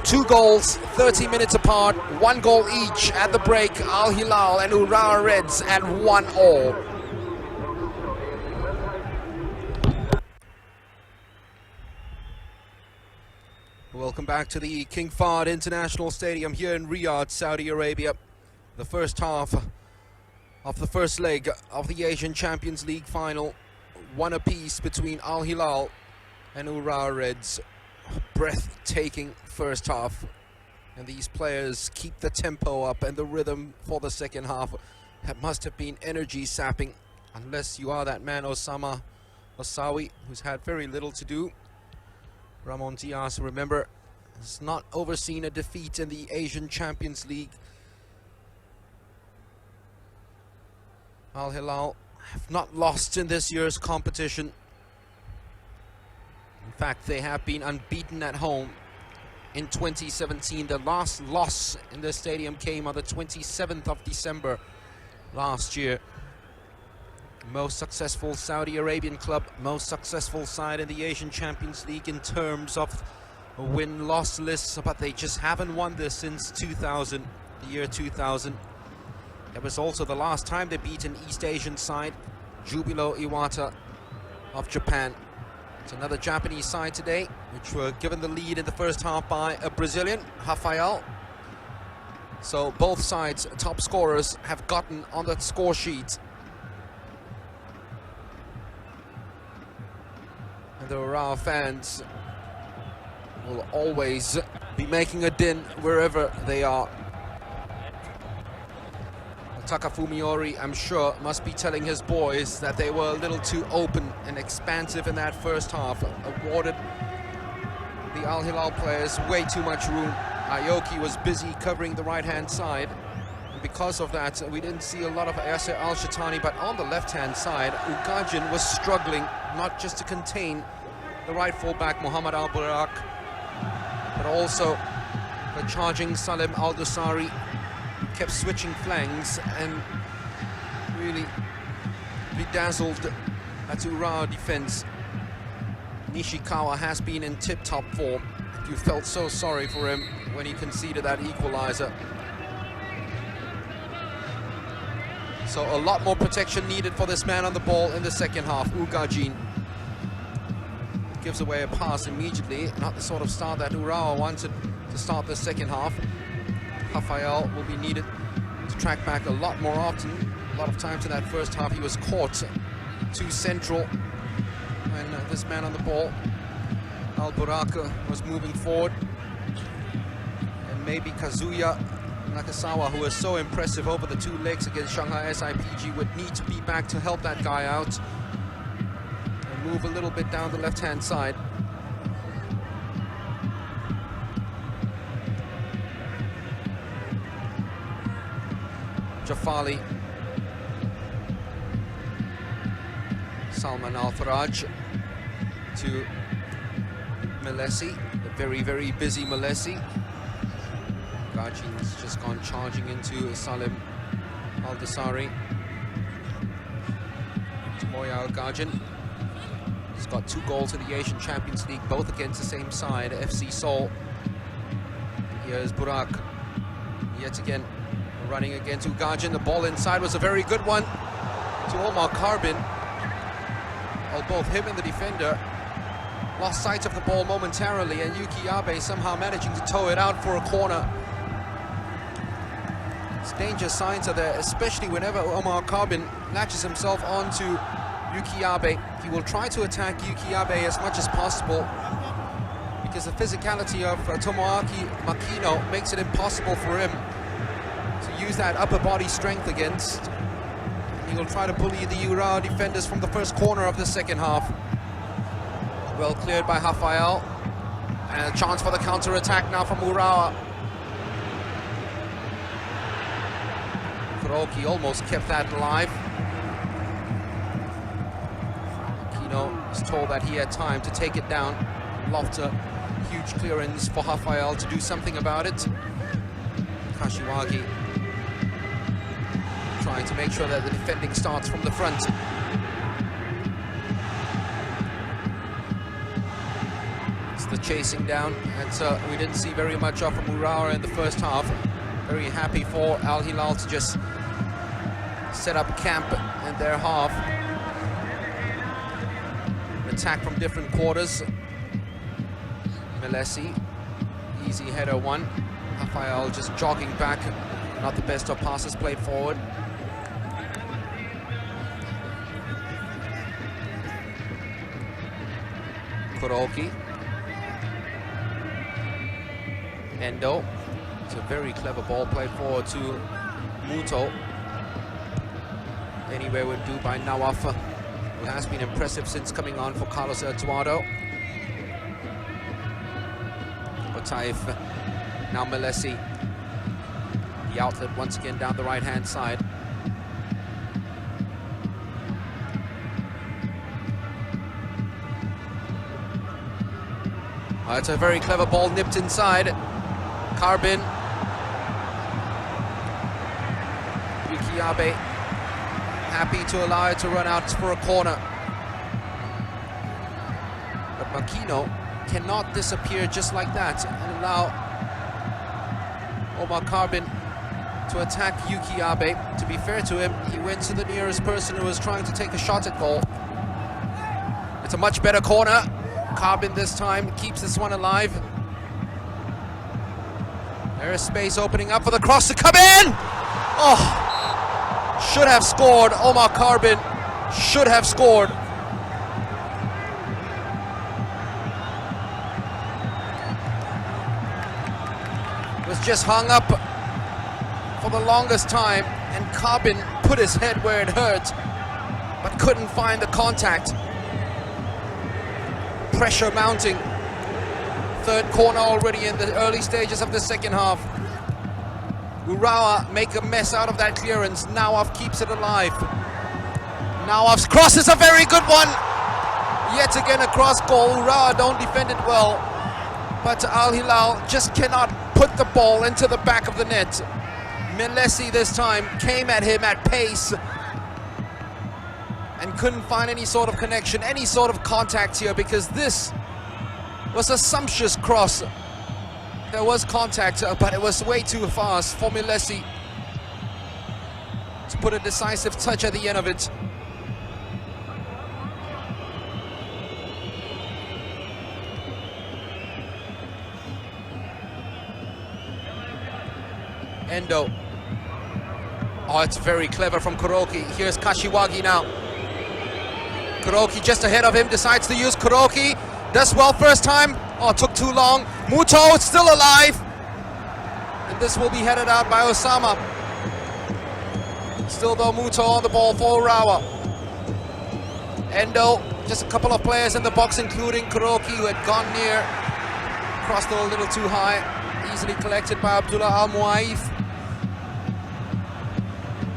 2 goals, 30 minutes apart, 1 goal each at the break. Al Hilal and Urawa Reds at 1-all. Welcome back to the King Fahd International Stadium here in Riyadh, Saudi Arabia. The first half of the first leg of the Asian Champions League final. 1 apiece between Al Hilal and Urawa Reds. Breathtaking first half. And these players keep the tempo up and the rhythm for the second half. That must have been energy sapping, unless you are that man Osama Osawi, who's had very little to do. Ramon Diaz, remember, has not overseen a defeat in the Asian Champions League. Al Hilal have not lost in this year's competition. In fact, they have been unbeaten at home in 2017. The last loss in the stadium came on the 27th of December last year. Most successful Saudi Arabian club, most successful side in the Asian Champions League in terms of win-loss lists, but they just haven't won this since 2000, the year 2000. That was also the last time they beat an East Asian side, Jubilo Iwata of Japan. It's another Japanese side today, which were given the lead in the first half by a Brazilian, Rafael. So both sides' top scorers have gotten on the score sheet. And the Urawa fans will always be making a din wherever they are. Takafumiori, I'm sure, must be telling his boys that they were a little too open and expansive in that first half. Awarded the Al Hilal players way too much room. Aoki was busy covering the right-hand side. And because of that, we didn't see a lot of Yasser Al-Shatani, but on the left-hand side, Ugajin was struggling not just to contain the right fullback, Muhammad Al-Burak, but also the charging Salim Al-Dosari. Kept switching flanks and really bedazzled that Urawa defense. Nishikawa has been in tip-top form. You felt so sorry for him when he conceded that equalizer. So a lot more protection needed for this man on the ball in the second half. Ugajin gives away a pass immediately. Not the sort of start that Urawa wanted to start the second half. Rafael will be needed to track back a lot more often. A lot of times in that first half he was caught too central when this man on the ball, Al-Burak, was moving forward. And maybe Kazuya Nakasawa, who was so impressive over the 2 legs against Shanghai SIPG, would need to be back to help that guy out and move a little bit down the left-hand side. Jafali, Salman Al-Faraj to Melesi, the very, very busy Melesi. Gajin's just gone charging into Salim Al-Dosari. Moya Al-Gajin. He's got 2 goals in the Asian Champions League, both against the same side, FC Seoul. Here's Burak, yet again running against Ugajin. The ball inside was a very good one to Omar Karbin. Well, both him and the defender lost sight of the ball momentarily, and Yuki Abe somehow managing to tow it out for a corner. Danger signs are there, especially whenever Omar Karbin latches himself onto Yuki Abe. He will try to attack Yuki Abe as much as possible, because the physicality of Tomoaki Makino makes it impossible for him to use that upper body strength against. He will try to bully the Urawa defenders from the first corner of the second half. Well cleared by Rafael, and a chance for the counter-attack now from Urawa. Kuroki almost kept that alive. Makino is told that he had time to take it down. Lofts a huge clearance for Rafael to do something about it. Kashiwagi trying to make sure that the defending starts from the front. It's the chasing down, and we didn't see very much of from URAWA in the first half. Very happy for Al Hilal to just set up camp in their half. Attack from different quarters. Melesi, easy header one. Rafael just jogging back, not the best of passes played forward. Kuroki. Endo. It's a very clever ball played forward to Muto. Anywhere would do by Nawaf, who has been impressive since coming on for Carlos Eduardo. Otaif, now Melesi. The outlet once again down the right-hand side. It's a very clever ball nipped inside. Carbin. Yukiabe happy to allow it to run out for a corner. But Makino cannot disappear just like that and allow Omar Carbin to attack Yukiabe. To be fair to him, he went to the nearest person who was trying to take a shot at goal. It's a much better corner. Carbin this time keeps this one alive. There is space opening up for the cross to come in! Oh! Should have scored. Omar Carbin should have scored. Was just hung up for the longest time, and Carbin put his head where it hurt, but couldn't find the contact. Pressure mounting. Third corner already in the early stages of the second half. URAWA make a mess out of that clearance. Nawaf keeps it alive. Nawaf's cross is a very good one. Yet again a cross goal. URAWA don't defend it well, but Al Hilal just cannot put the ball into the back of the net. Melesi this time came at him at pace and couldn't find any sort of connection, any sort of contact here, because this was a sumptuous cross. There was contact, but it was way too fast for Melesi to put a decisive touch at the end of it. Endo. Oh, it's very clever from Kuroki. Here's Kashiwagi now. Kuroki just ahead of him, decides to use Kuroki. Does well first time. Oh, took too long. Muto still alive. And this will be headed out by Osama. Still though, Muto on the ball for URAWA. Endo, just a couple of players in the box, including Kuroki, who had gone near. Crossed a little too high. Easily collected by Abdullah Al-Muaif.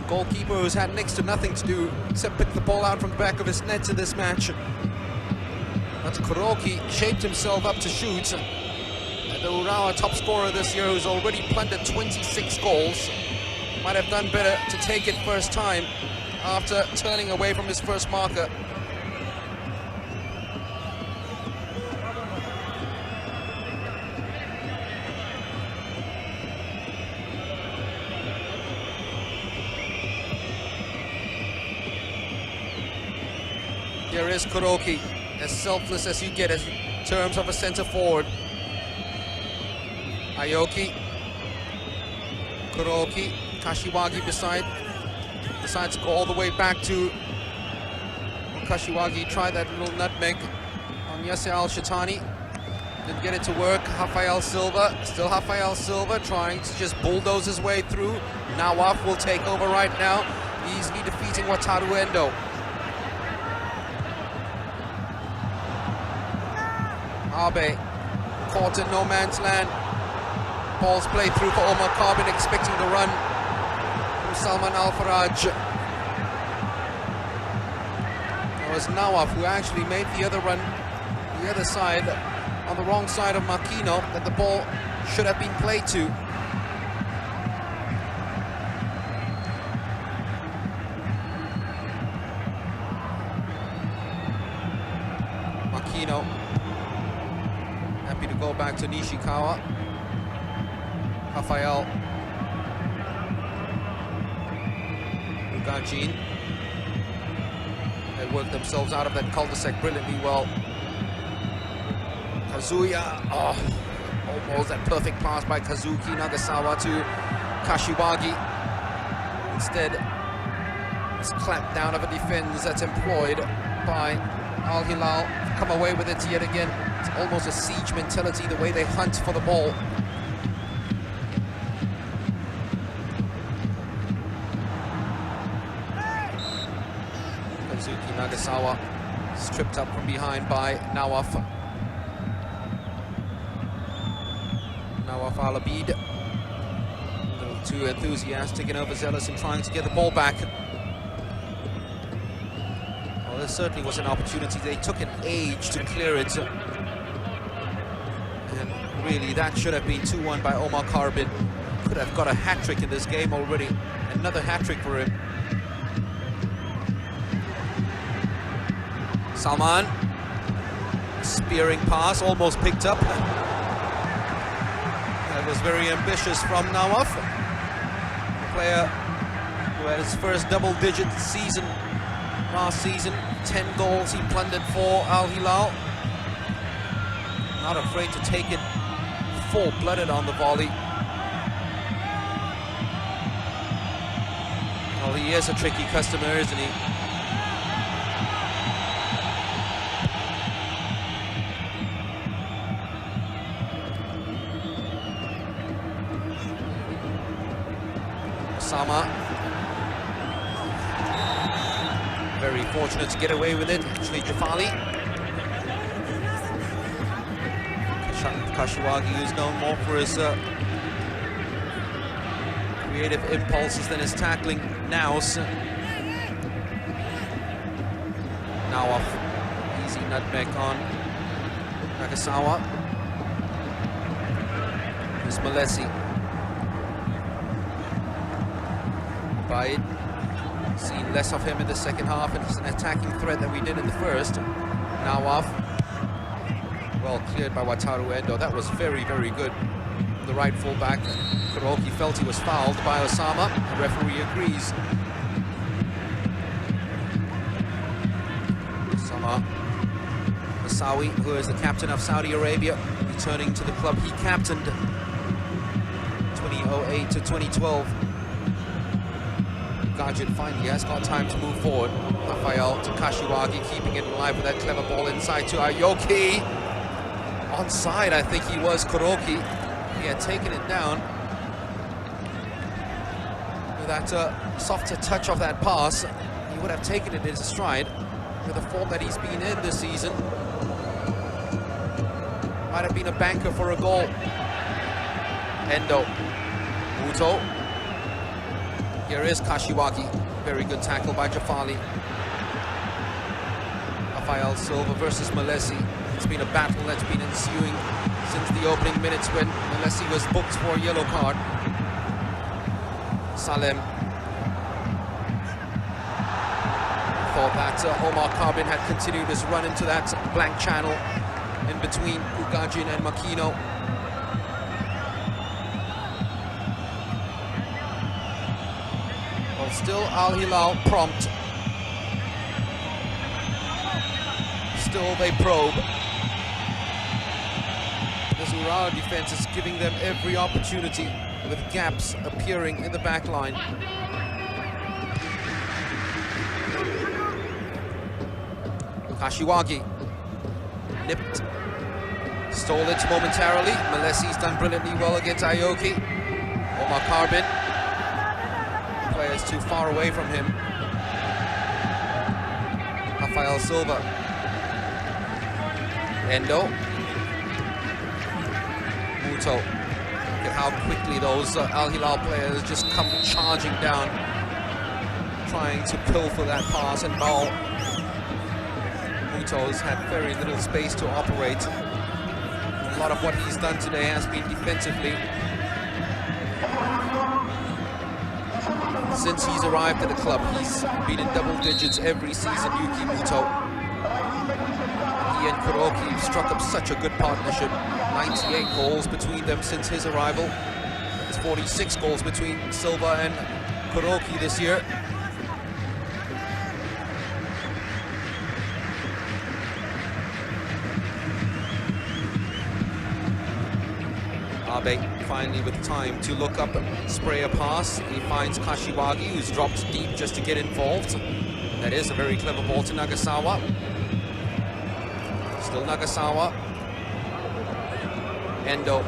Goalkeeper who's had next to nothing to do except pick the ball out from the back of his net in this match. But Kuroki shaped himself up to shoot. And the URAWA top scorer this year, who's already plundered 26 goals, might have done better to take it first time after turning away from his first marker. Here is Kuroki, as selfless as you get in terms of a center forward. Aoki, Kuroki, Kashiwagi decides to go all the way back to Kashiwagi. Tried that little nutmeg on Yasser Al-Shatani. Didn't get it to work. Rafael Silva, still Rafael Silva, trying to just bulldoze his way through. Nawaf will take over right now, easily defeating Wataru Endo. Abe caught in no man's land. Ball's played through for Omar Carbin, expecting the run from Salman Al-Faraj. It was Nawaf who actually made the other run, the other side, on the wrong side of Makino, that the ball should have been played to. Makino Happy to go back to Nishikawa. Rafael. Ugajin. They work themselves out of that cul-de-sac brilliantly well. Kazuya. Oh, almost that perfect pass by Kazuki Nagasawa to Kashiwagi. Instead, it's clamped down of a defense that's employed by Al Hilal. Come away with it yet again. It's almost a siege mentality, the way they hunt for the ball. Kazuki Nagasawa stripped up from behind by Nawaf. Nawaf Al-Abid. A little too enthusiastic and overzealous in trying to get the ball back. Well, there certainly was an opportunity. They took an age to clear it. And really, that should have been 2-1 by Omar Karbin. Could have got a hat-trick in this game already. Another hat-trick for him. Salman. Spearing pass, almost picked up. That was very ambitious from Nawaf. A player who had his first double-digit season last season. 10 goals he plundered for Al Hilal. Not afraid to take it full-blooded on the volley. Well, he is a tricky customer, isn't he? Osama. Very fortunate to get away with it. Actually, Jafali. Kashiwagi, who's known more for his creative impulses than his tackling. Nawaf. Easy nutmeg on Nagasawa. Here's Malesi. Baid. Seen less of him in the second half, and it's an attacking threat that we did in the first. Nawaf. Well cleared by Wataru Endo. That was very, very good. The right fullback, Kuroki, felt he was fouled by Osama. The referee agrees. Osama Masawi, who is the captain of Saudi Arabia, returning to the club he captained 2008 to 2012. Gajit finally has got time to move forward. Rafael to Kashiwagi, keeping it alive with that clever ball inside to Ayoki. Onside, I think he was, Kuroki. He had taken it down. With that softer touch of that pass, he would have taken it in his stride. With the form that he's been in this season, might have been a banker for a goal. Endo. Muto. Here is Kashiwagi. Very good tackle by Jafali. Rafael Silva versus Malesi. It's been a battle that's been ensuing since the opening minutes when Malesi was booked for a yellow card. Salem. Thought that Omar Karbin had continued his run into that blank channel in between Ugajin and Makino. Well, still Al Hilal prompt. Still they probe. This URAWA defense is giving them every opportunity, with gaps appearing in the back line. Kashiwagi nipped, stole it momentarily. Malesi's done brilliantly well against Ayoki. Omar Karbin, players too far away from him. Rafael Silva. Endo. Muto. Look at how quickly those Al Hilal players just come charging down, trying to pilfer that pass and ball. Muto's had very little space to operate. A lot of what he's done today has been defensively. Since he's arrived at the club, he's been in double digits every season, Yuki Muto. He and Kuroki struck up such a good partnership. 98 goals between them since his arrival. It's 46 goals between Silva and Kuroki this year. Abe finally with time to look up and spray a pass. He finds Kashiwagi, who's dropped deep just to get involved. That is a very clever ball to Nagasawa. Still Nagasawa. Endo,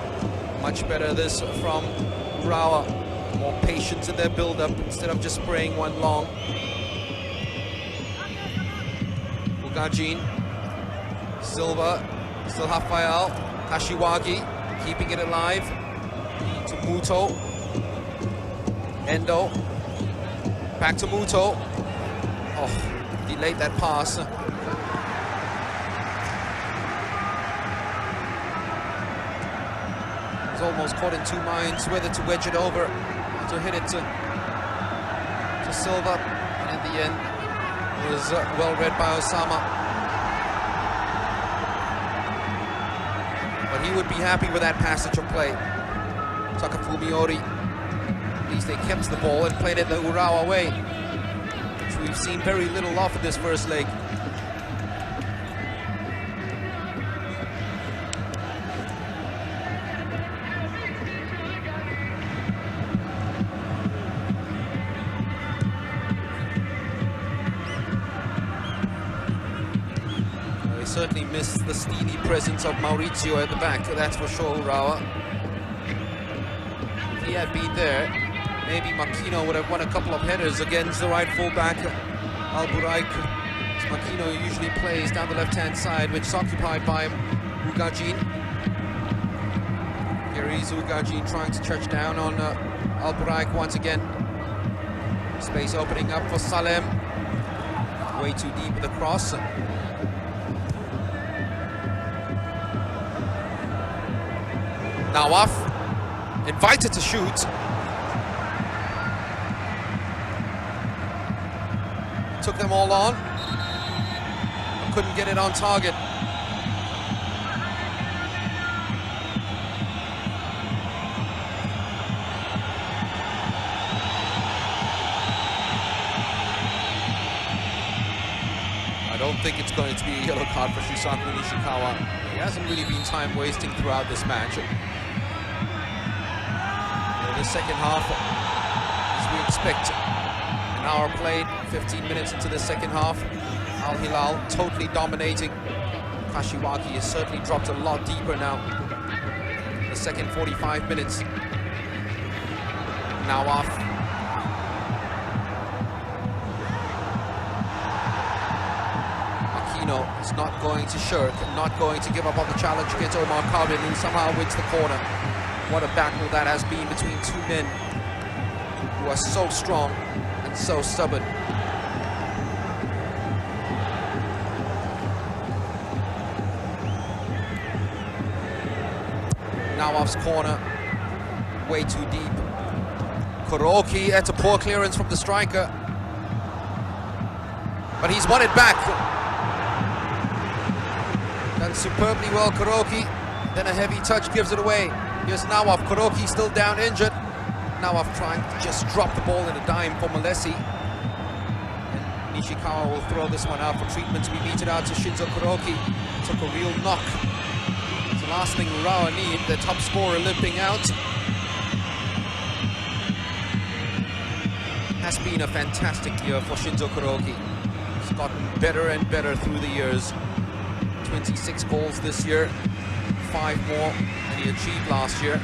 much better this from Urawa. More patience in their build-up instead of just spraying one long. Ugajin, Silva, still Rafael, Kashiwagi, keeping it alive. To Muto. Endo, back to Muto. Oh, delayed that pass. He's almost caught in two minds whether to wedge it over or to hit it to Silva. And in the end, it was well read by Osama. But he would be happy with that passage of play. Takafumi Ori. At least they kept the ball and played it the Urawa way, which we've seen very little of in this first leg. Certainly missed the steely presence of Maurizio at the back, that's for sure, Urawa. If he had been there, maybe Makino would have won a couple of headers against the right fullback, Al-Buraik. Makino usually plays down the left-hand side, which is occupied by Ugajin. Here is Ugajin trying to touch down on Al-Buraik once again. Space opening up for Salem. Way too deep with the cross. Nawaf, invited to shoot. Took them all on. Couldn't get it on target. I don't think it's going to be a yellow card for Shusaku Nishikawa. He hasn't really been time wasting throughout this match. The second half, as we expect, an hour played, 15 minutes into the second half. Al-Hilal totally dominating. Kashiwagi has certainly dropped a lot deeper now. The second 45 minutes. Now off. Aquino is not going to shirk, not going to give up on the challenge against Omar Karbin, who somehow wins the corner. What a battle that has been between two men who are so strong and so stubborn. Nawaf's corner, way too deep. Kuroki, that's a poor clearance from the striker. But he's won it back. Done superbly well, Kuroki. Then a heavy touch gives it away. Here's Nawaf, Kuroki still down injured. Nawaf trying to just drop the ball in a dime for Malesi. And Nishikawa will throw this one out for treatment to be meted out to Shinzo Kuroki. Took a real knock. It's the last thing Urawa need, the top scorer limping out. Has been a fantastic year for Shinzo Kuroki. He's gotten better and better through the years. 26 goals this year, 5 more than he achieved last year.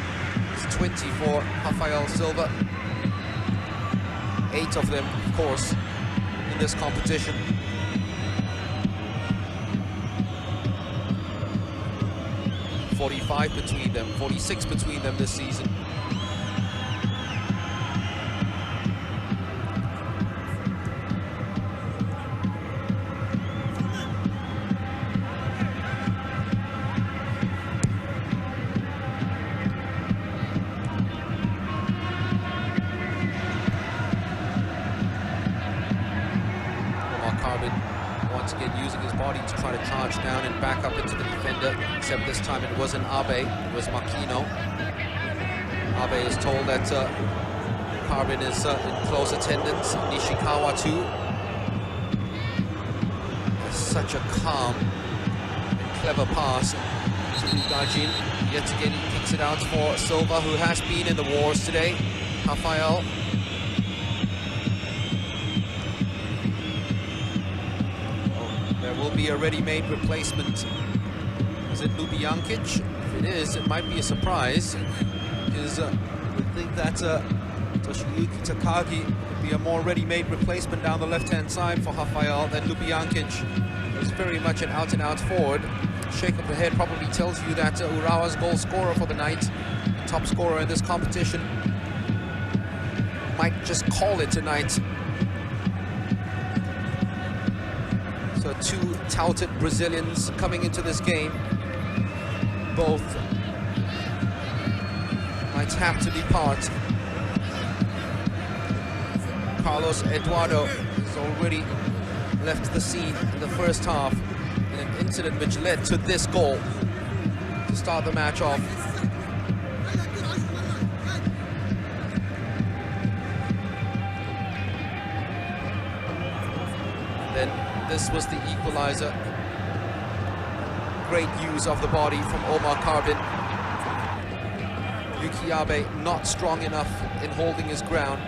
It's 20 for Rafael Silva. 8 of them, of course, in this competition. .45 between them, 46 between them this season. Once again using his body to try to charge charge down and back up into the defender, except this time it wasn't Abe, it was Makino. Abe is told that Carbin is in close attendance, Nishikawa too. Such a calm and clever pass to Ugajin. Yet again he kicks it out for Silva, who has been in the wars today. Rafael. There will be a ready-made replacement. Is it Ljubijankic? If it is, it might be a surprise, because we think that Toshiyuki Takagi would be a more ready-made replacement down the left-hand side for Rafael than Ljubijankic. He's very much an out-and-out forward. Shake of the head probably tells you that Urawa's goal scorer for the night, top scorer in this competition, might just call it tonight. So two touted Brazilians coming into this game. Both might have to depart. Carlos Eduardo has already left the scene in the first half in an incident which led to this goal to start the match off. Then this was the equalizer. Great use of the body from Omar Carbin. Yuki Abe not strong enough in holding his ground.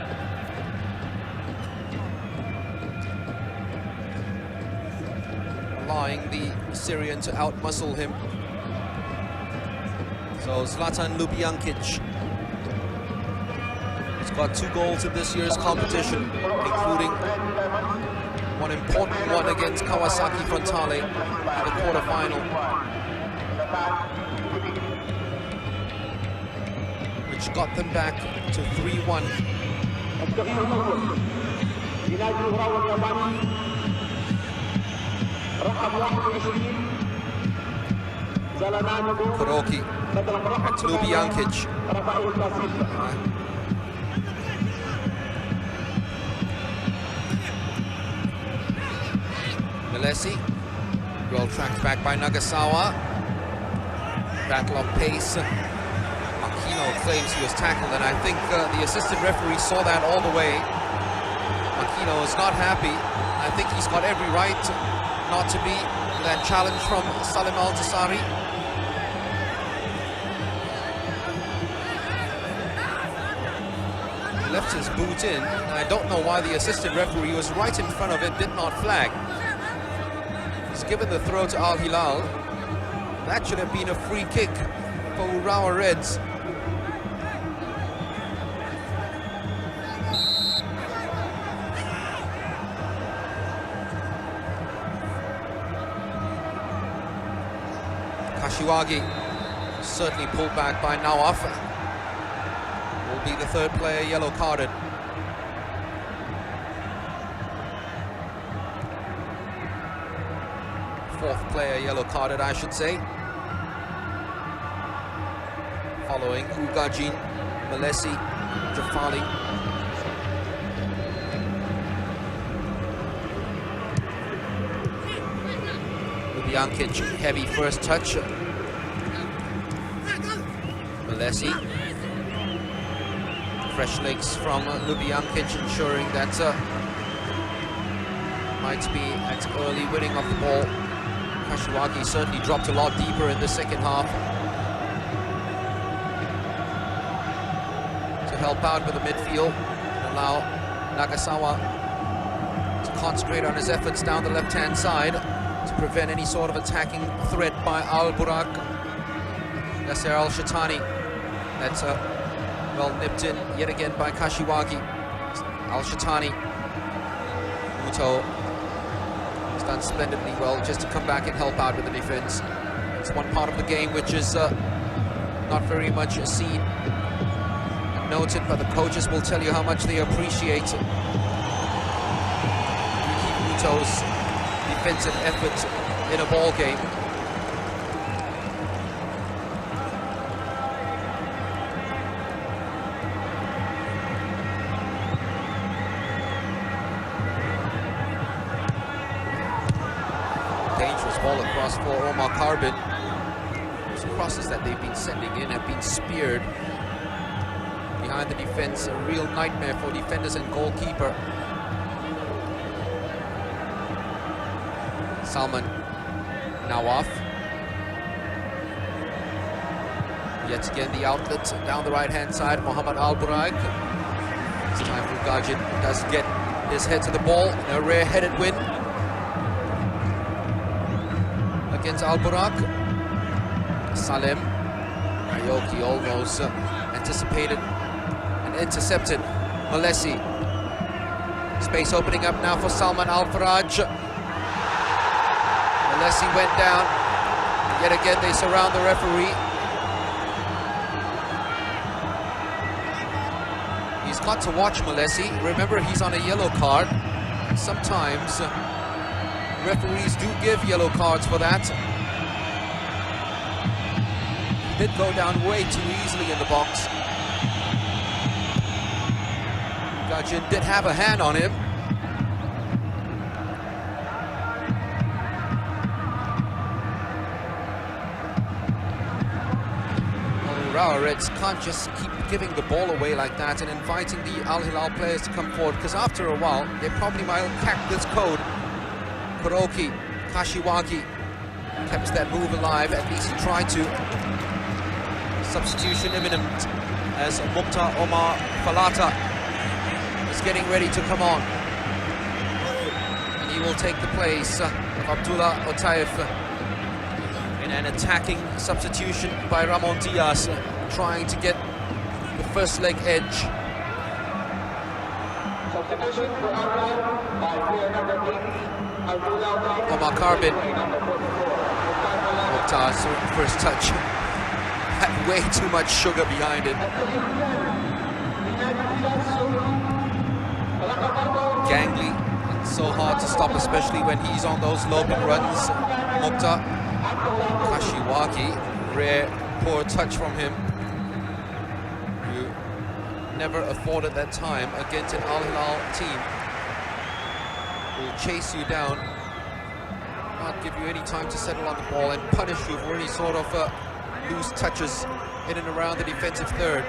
Allowing the Syrian to outmuscle him. So Zlatan Ljubijankic has got 2 goals in this year's competition, including one important one against Kawasaki Frontale in the quarterfinal, which got them back to 3-1. Kuroki at Ljubijankic. Melesi, well tracked back by Nagasawa. Battle of pace. Makino claims he was tackled, and I think the assistant referee saw that all the way. Makino is not happy. I think he's got every right not to be. That challenge from Salim Al-Tasari. He left his boot in, and I don't know why the assistant referee was right in front of it, did not flag. He's given the throw to Al Hilal. That should have been a free kick for Urawa Reds. Kashiwagi certainly pulled back by Nawaf. Will be the 3rd player yellow carded. Fourth player yellow carded, I should say. Following Ugajin, Melesi, Jafali. Ljubijankic, heavy first touch. Melesi. Fresh legs from Ljubijankic, ensuring that might be at early winning of the ball. Kashiwagi certainly dropped a lot deeper in the second half to help out with the midfield and allow Nagasawa to concentrate on his efforts down the left-hand side to prevent any sort of attacking threat by Al-Burak. Yasser Al-Shatani. That's well nipped in yet again by Kashiwagi. Al-Shatani. Muto has done splendidly well just to come back and help out with the defense. It's one part of the game which is not very much seen and noted, but the coaches will tell you how much they appreciate Yuki Muto's defensive effort in a ball game. Dangerous ball across cross for Omar Karbin. Those crosses that they've been sending in have been speared behind the defense. A real nightmare for defenders and goalkeeper. Salman Nawaf. Yet again the outlet down the right-hand side. Mohammad Al-Buraik. This time Ugajin does get his head to the ball. A rare-headed win against Al-Buraik. Salem Ayoki almost anticipated and intercepted Malesi. Space opening up now for Salman Al-Faraj. Malesi went down. Yet again they surround the referee. He's got to watch Malesi. Remember, he's on a yellow card. Sometimes referees do give yellow cards for that. He did go down way too easily in the box. Gajin did have a hand on him. Urawa Reds can't just keep giving the ball away like that and inviting the Al Hilal players to come forward, because after a while they probably might crack this code. Kuroki, Kashiwagi kept that move alive, at least he tried to. Substitution imminent as Mukhtar Omar Falata is getting ready to come on. And he will take the place of Abdullah Otaif in an attacking substitution by Ramon Diaz, trying to get the first leg edge. Substitution for by player number 8, Omar Karbin. Mukhtar's first touch had way too much sugar behind it. Gangly, and so hard to stop, especially when he's on those loping runs. Mukhtar. Kashiwagi, rare poor touch from him, who never afforded that time against an Al Hilal team. Will chase you down, not give you any time to settle on the ball, and punish you for any sort of loose touches in and around the defensive third.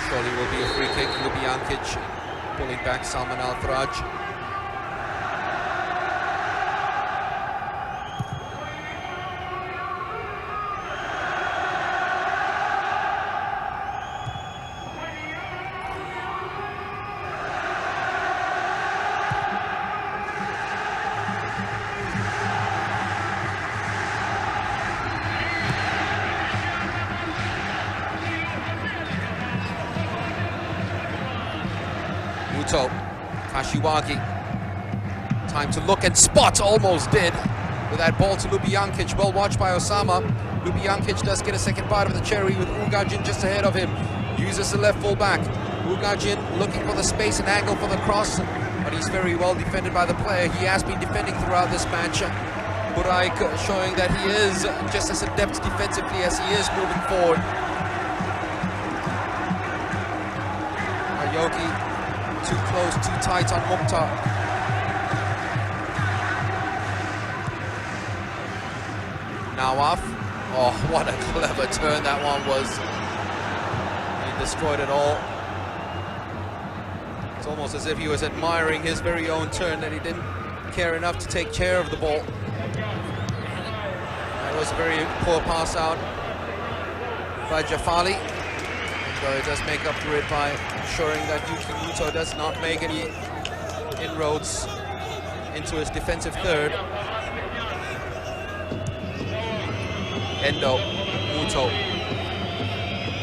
Surely will be a free kick. Ljubijankic pulling back Salman Al-Faraj. Kashiwagi, time to look and spot, almost did with that ball to Ljubijankic. Well watched by Osama. Ljubijankic does get a second bite of the cherry with Ugajin just ahead of him. Uses the left full back. Ugajin looking for the space and angle for the cross, but he's very well defended by the player. He has been defending throughout this match. Buraik showing that he is just as adept defensively as he is moving forward. Ayoki too close, too tight on Mukhtar. Nawaf. Oh, what a clever turn that one was. He destroyed it all. It's almost as if he was admiring his very own turn, that he didn't care enough to take care of the ball. That was a very poor pass out by Jafali. So he does make up for it by ensuring that Yuki Muto does not make any inroads into his defensive third. Endo, Muto,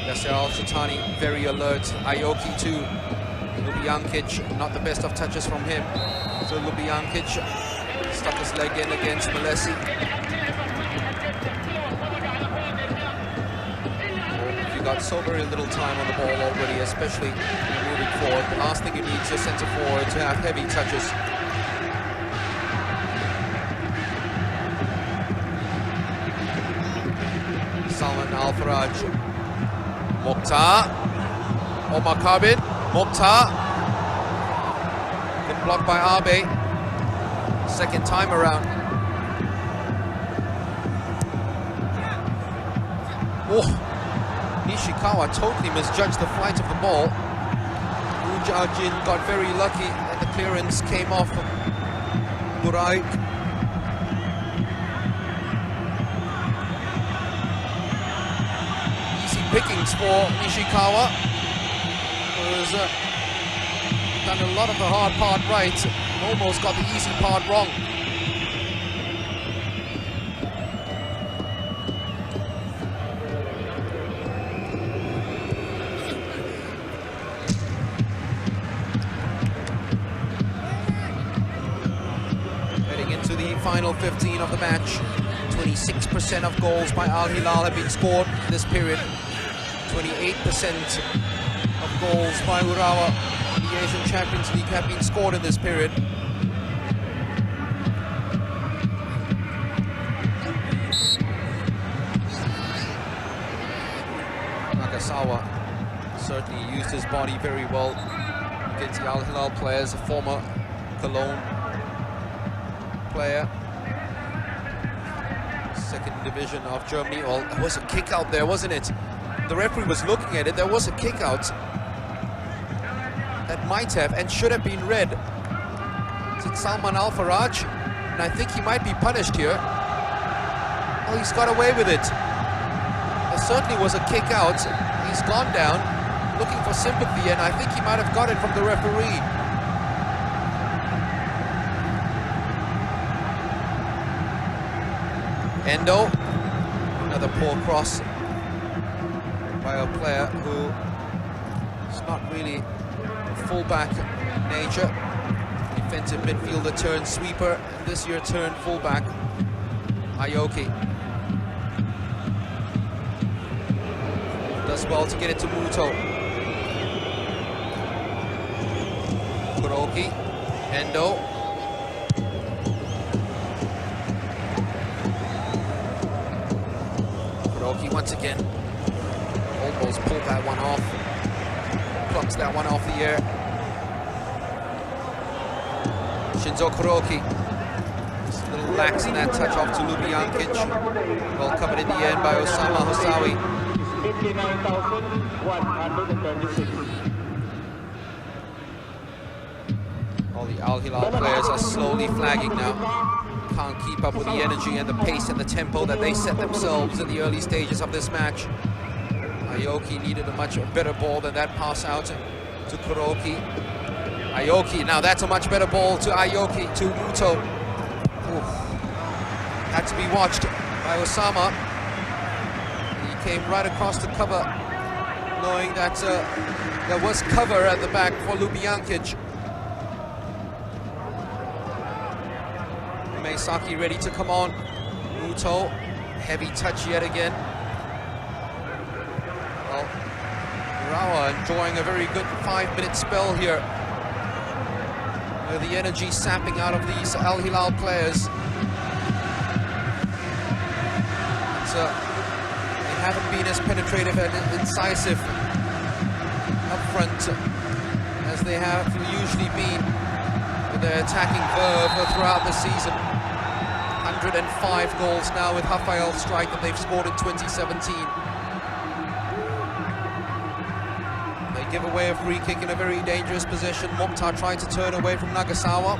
Yasser Al-Shitani very alert. Ayoki too. Ljubijankic, not the best of touches from him. So Ljubijankic stuck his leg in against Malesi. Got so very little time on the ball already, especially moving forward. The last thing you need is a centre forward to have heavy touches. Salman Al-Faraj Mokhtar. Omar Karbin. Mokhtar. Been blocked by Abe. Second time around. Oh, Nishikawa totally misjudged the flight of the ball. Ujajin got very lucky and the clearance came off from Buraik. Easy pickings for Nishikawa, who's done a lot of the hard part right, almost got the easy part wrong. Final 15 of the match. 26% of goals by Al Hilal have been scored in this period. 28% of goals by URAWA in the Asian Champions League have been scored in this period. Nagasawa certainly used his body very well against the Al Hilal players, a former Cologne player, second division of Germany. Well, there was a kick out there, wasn't it? The referee was looking at it. There was a kick out that might have and should have been red. It's Salman Al Faraj, and I think he might be punished here. Well, he's got away with it. There certainly was a kick out. He's gone down looking for sympathy, and I think he might have got it from the referee. Endo, another poor cross by a player who is not really fullback nature. Defensive midfielder turned sweeper, and this year turned fullback. Aoki does well to get it to Muto. Kuroki, Endo. Once again, almost pulled that one off, plucks that one off the air. Shinzo Kuroki, just a little lax in that touch off to Ljubijankic. Well covered in the end by Osama Hosawi. 59,136. All the Al Hilal players are slowly flagging now. Can't keep up with the energy and the pace and the tempo that they set themselves in the early stages of this match. Aoki needed a much better ball than that pass out to Kuroki. Aoki, now that's a much better ball to Aoki, to Muto. Oof. Had to be watched by Osama. He came right across the cover, knowing that there was cover at the back for Ljubijankic. Saki ready to come on. Muto, heavy touch yet again. Well, URAWA enjoying a very good 5-minute spell here, with the energy sapping out of these Al Hilal players. They haven't been as penetrative and incisive up front as they have usually been with their attacking verve throughout the season. 105 goals now with Rafael Strike that they've scored in 2017. They give away a free kick in a very dangerous position. Mokhtar trying to turn away from Nagasawa.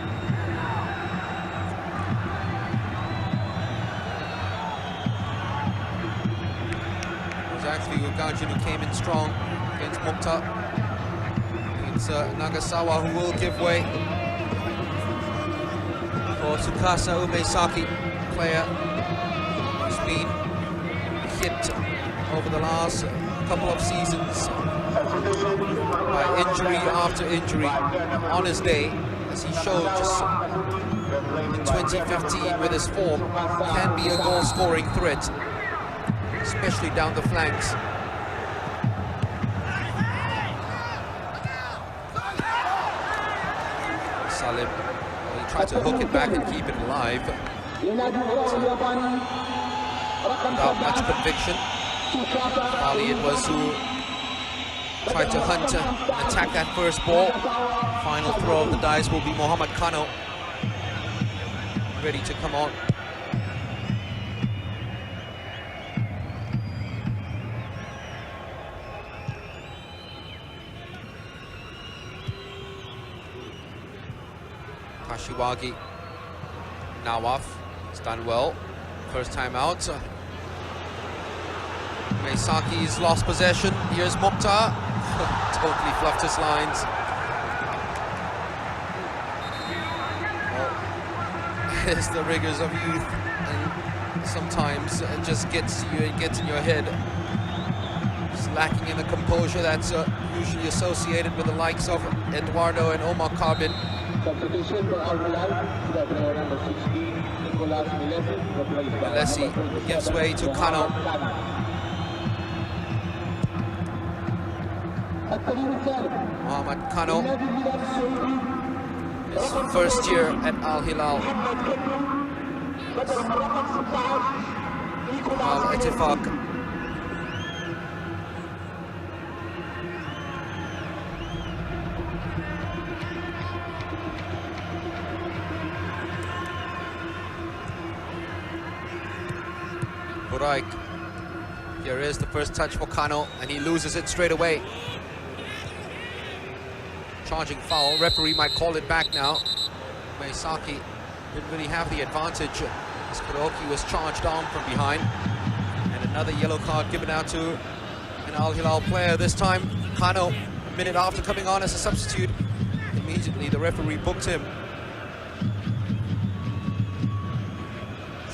It was actually Ugajin who came in strong against Mokhtar. It's Nagasawa who will give way for Tsukasa Umesaki, player who's been hit over the last couple of seasons by injury after injury on his day, as he showed just in 2015 with his form, can be a goal-scoring threat, especially down the flanks. Salim, he tried to hook it back and keep it alive without much conviction. Ali it was who tried to hunt and attack that first ball. Final throw of the dice will be Mohamed Kano, ready to come on. Kashiwagi, Nawaf, it's done well. First time out. Meisaki's lost possession. Here's Mukhtar. Totally fluffed his lines. Well, it's the rigors of youth, and sometimes it just gets to you, it gets in your head. Just lacking in the composure that's usually associated with the likes of Eduardo and Omar Carbin. Substitution for HILAL, player number 16, Nicolas Milesi. Milesi gives way to Kano. Mohamed Kano, his first year at Al Hilal. Al Ettifaq. Buraik. Here is the first touch for Kano, and he loses it straight away. Charging foul. Referee might call it back now. Meisaki didn't really have the advantage as Kuroki was charged on from behind. And another yellow card given out to an Al Hilal player. This time, Kano, a minute after coming on as a substitute, immediately the referee booked him,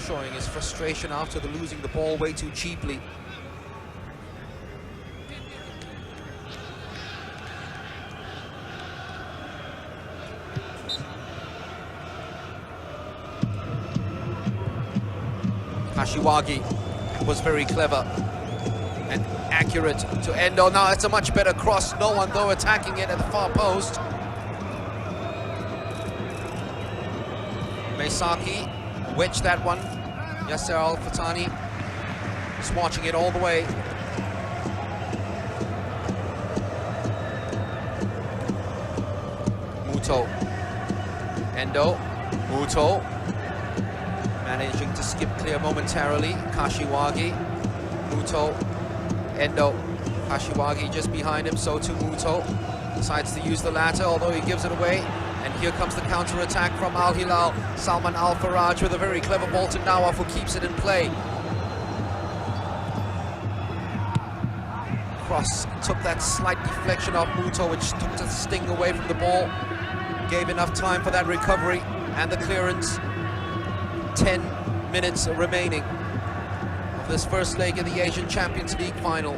showing his frustration after losing the ball way too cheaply. Kashiwagi was very clever and accurate to Endo. Now it's a much better cross. No one though attacking it at the far post. Meisaki wedged that one. Yasser Al-Fatani is watching it all the way. Muto. Endo. Muto. Managing to skip clear momentarily. Kashiwagi. Muto. Endo. Kashiwagi just behind him, so too Muto. Decides to use the latter, although he gives it away. And here comes the counter-attack from Al Hilal. Salman Al Faraj with a very clever ball to Nawaf, who keeps it in play. Cross took that slight deflection off Muto, which took the sting away from the ball. Gave enough time for that recovery and the clearance. 10 minutes remaining of this first leg of the Asian Champions League final.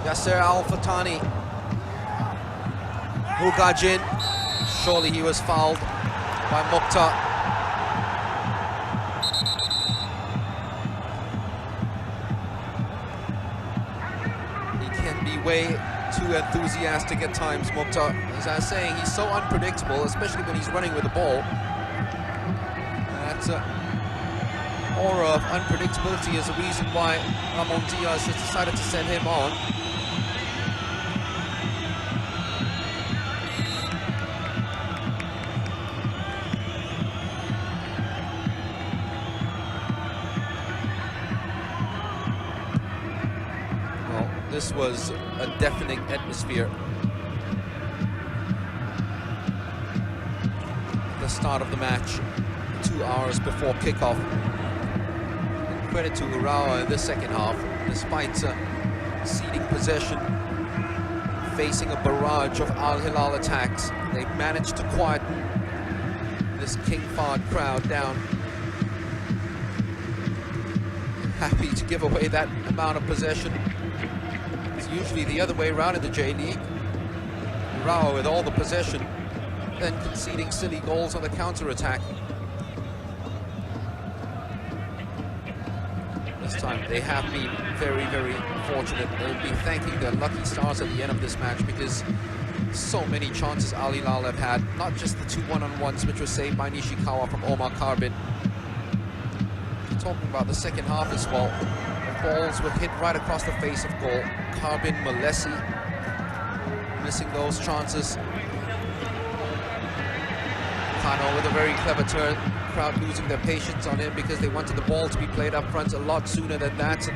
Yasser Al-Fatani. Mugajin. Surely he was fouled by Mukhtar. He can be way too enthusiastic at times, Mukhtar. As I was saying, he's so unpredictable, especially when he's running with the ball. That aura of unpredictability is the reason why Ramon Diaz has decided to send him on. This was a deafening atmosphere. The start of the match, 2 hours before kickoff. And credit to URAWA in the second half, despite ceding possession, facing a barrage of Al Hilal attacks, they managed to quieten this King Fahd crowd down. Happy to give away that amount of possession. Usually the other way around in the J-League. URAWA with all the possession, then conceding silly goals on the counter-attack. This time they have been very, very fortunate. They'll be thanking their lucky stars at the end of this match, because so many chances Al Hilal have had, not just the 2 one-on-ones which were saved by Nishikawa from Omar Carbin. talking about the second half as well. The balls were hit right across the face of goal. Carbin Malesi missing those chances. Kano with a very clever turn. Crowd losing their patience on him because they wanted the ball to be played up front a lot sooner than that.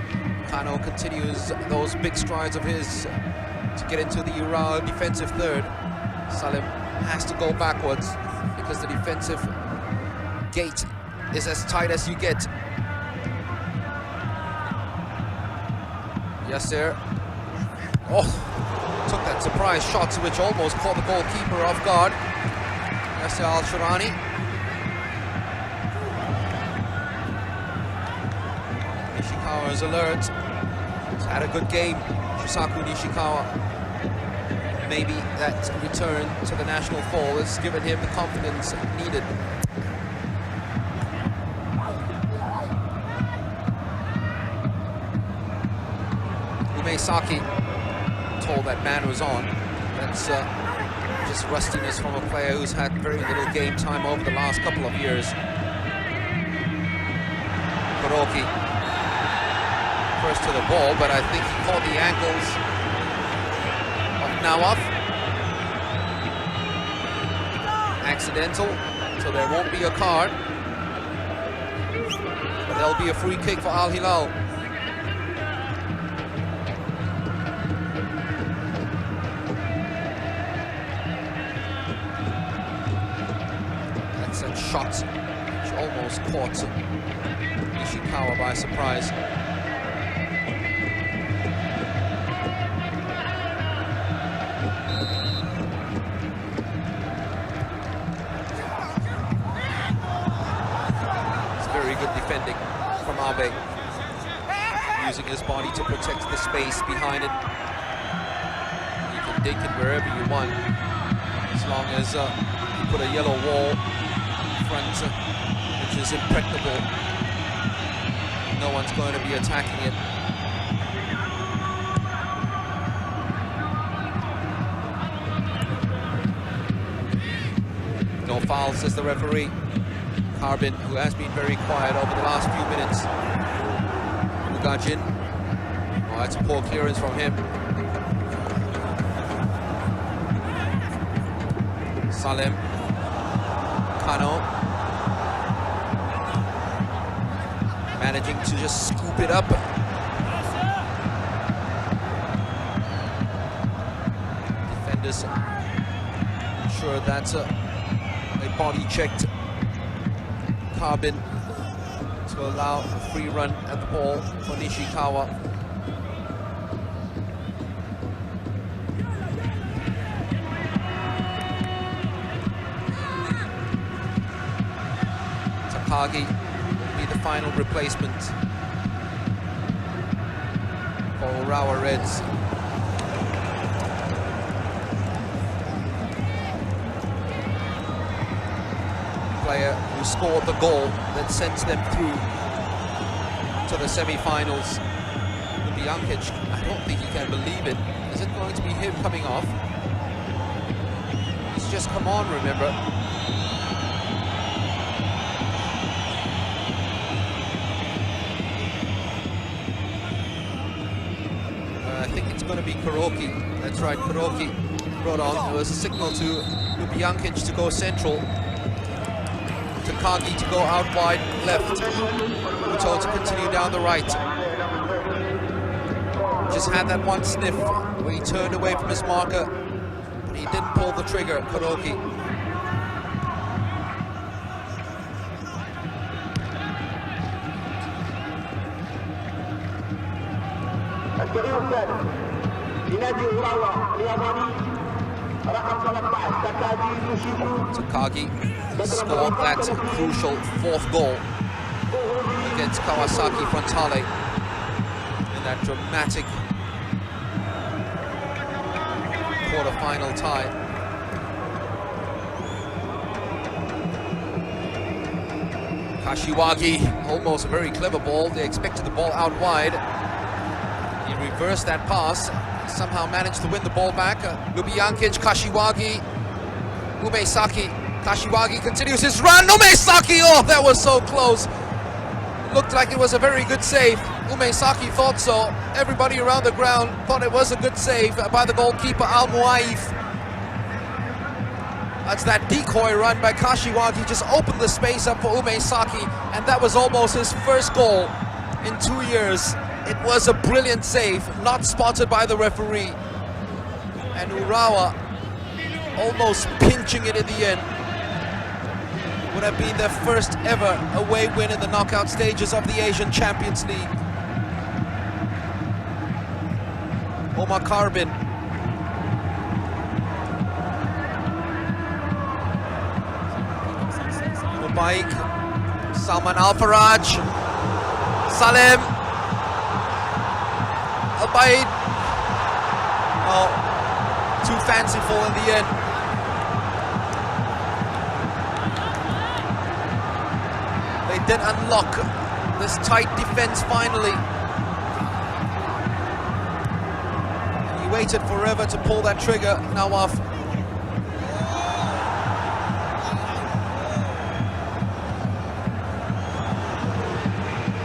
Kano continues those big strides of his to get into the URAWA defensive third. Salim has to go backwards because the defensive gate is as tight as you get. Yasser, took that surprise shot which almost caught the goalkeeper off guard. Yasser Al-Shirani. Nishikawa is alert. He's had a good game. Shisaku Nishikawa. Maybe that return to the national fold has given him the confidence needed. Saki told that man was on. That's just rustiness from a player who's had very little game time over the last couple of years. Kuroki first to the ball, but I think he caught the ankles of Nawaf. Accidental, so there won't be a card. But there'll be a free kick for Al Hilal. Shot which almost caught Nishikawa by surprise. It's very good defending from Abe, using his body to protect the space behind it. You can dig it wherever you want, as long as you put a yellow wall front, which is impregnable. No one's going to be attacking it. No foul, says the referee. Carbin, who has been very quiet over the last few minutes. Mugajin. Oh, that's a poor clearance from him. Salem. Kano. Managing to just scoop it up. Defenders ensure that they body checked Carbin to allow a free run at the ball for Nishikawa. Takagi will be the final replacement for Urawa Reds. Player who scored the goal that sends them through to the semi-finals. Ljubijankic, I don't think he can believe it. Is it going to be him coming off? He's just come on, remember. I think it's going to be Kuroki. That's right, Kuroki brought on. It was a signal to Ljubijankic to go central. Takagi to go out wide left. Uto to continue down the right. Just had that one sniff where he turned away from his marker, but he didn't pull the trigger, Kuroki. Takagi scored that crucial fourth goal against Kawasaki Frontale in that dramatic quarter-final tie. Kashiwagi, almost a very clever ball. They expected the ball out wide. He reversed that pass, somehow managed to win the ball back. Ljubijankic, Kashiwagi, Umesaki. Kashiwagi continues his run. Umesaki, oh, that was so close. looked like it was a very good save. Umeisaki thought so. Everybody around the ground thought it was a good save by the goalkeeper Al Muaif. That's that decoy run by Kashiwagi, just opened the space up for Umeisaki, and that was almost his first goal in 2 years. It was a brilliant save, not spotted by the referee. And Urawa almost pinching it in the end. Would have been their first ever away win in the knockout stages of the Asian Champions League. Omar Karbin. Mubarak, Salman Al-Faraj, Salem, Al-Baid. Oh, too fanciful in the end. They did unlock this tight defense finally. He waited forever to pull that trigger. Nawaf.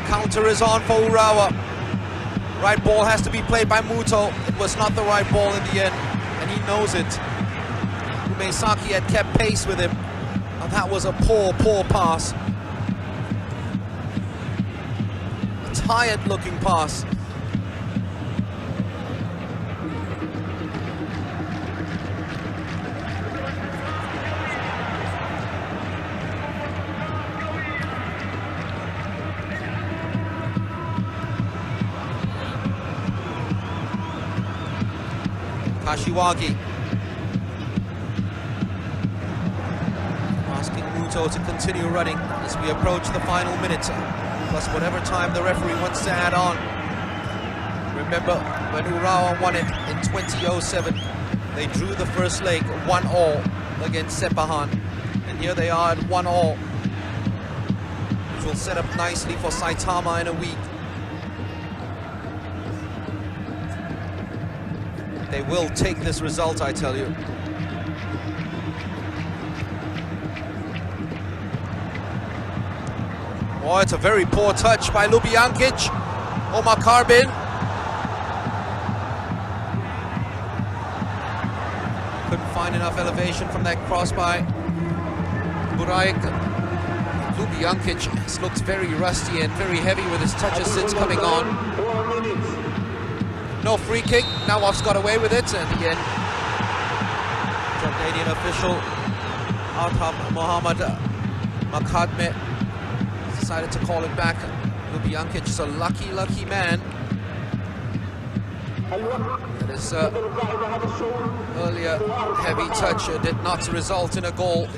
Counter is on for Urawa. Right ball has to be played by Muto. It was not the right ball in the end, and he knows it. Umeisaki had kept pace with him, and that was a poor pass. A tired-looking pass. Kashiwagi asking Muto to continue running as we approach the final minute, plus whatever time the referee wants to add on. Remember when Urawa won it in 2007, they drew the first leg 1-1 against Sepahan, and here they are at 1-1, which will set up nicely for Saitama in a week. They will take this result, I tell you. Oh, it's a very poor touch by Ljubijankic. Omar Karbin. Couldn't find enough elevation from that cross by Buraik. Ljubijankic looks very rusty and very heavy with his touches since coming on. No free kick. Nawaf's got away with it, and again, Jordanian official Arham Mohammad Makadme decided to call it back. Ljubijankic is a lucky man. That is earlier heavy touch did not result in a goal.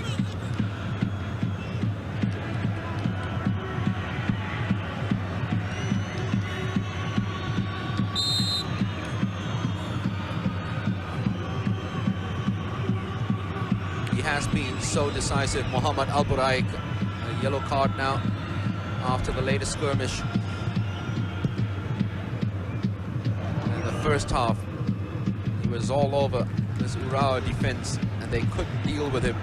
Has been so decisive. Mohammad Al-Buraik, a yellow card now after the latest skirmish. In the first half, he was all over this Urawa defense, and they couldn't deal with him.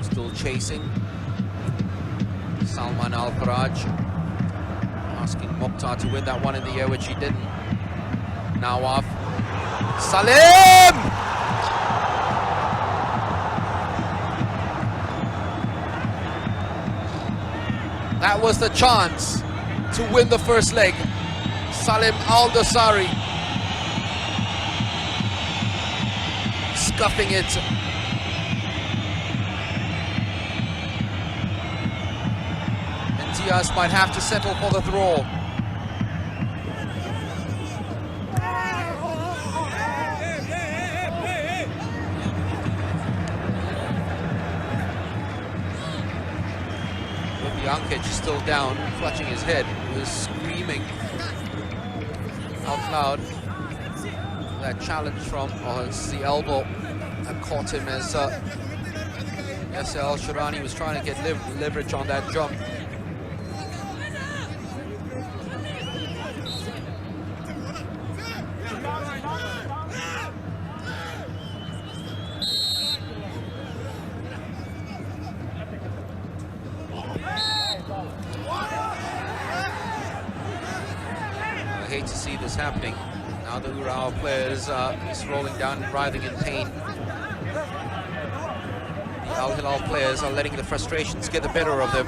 Still chasing. Salman Al-Faraj asking Mokhtar to win that one in the air, which he didn't. Nawaf. Salim! That was the chance to win the first leg. Salim Al-Dosari scuffing it. Diaz might have to settle for the throw. Ljubijankic is still down, clutching his head. He was screaming out loud. That challenge from, oh, it's the elbow That caught him as Yasser Al-Shirani was trying to get leverage on that jump. I hate to see this happening. Now the URAWA players is rolling down and writhing in pain. The Al-Hilal players are letting the frustrations get the better of them.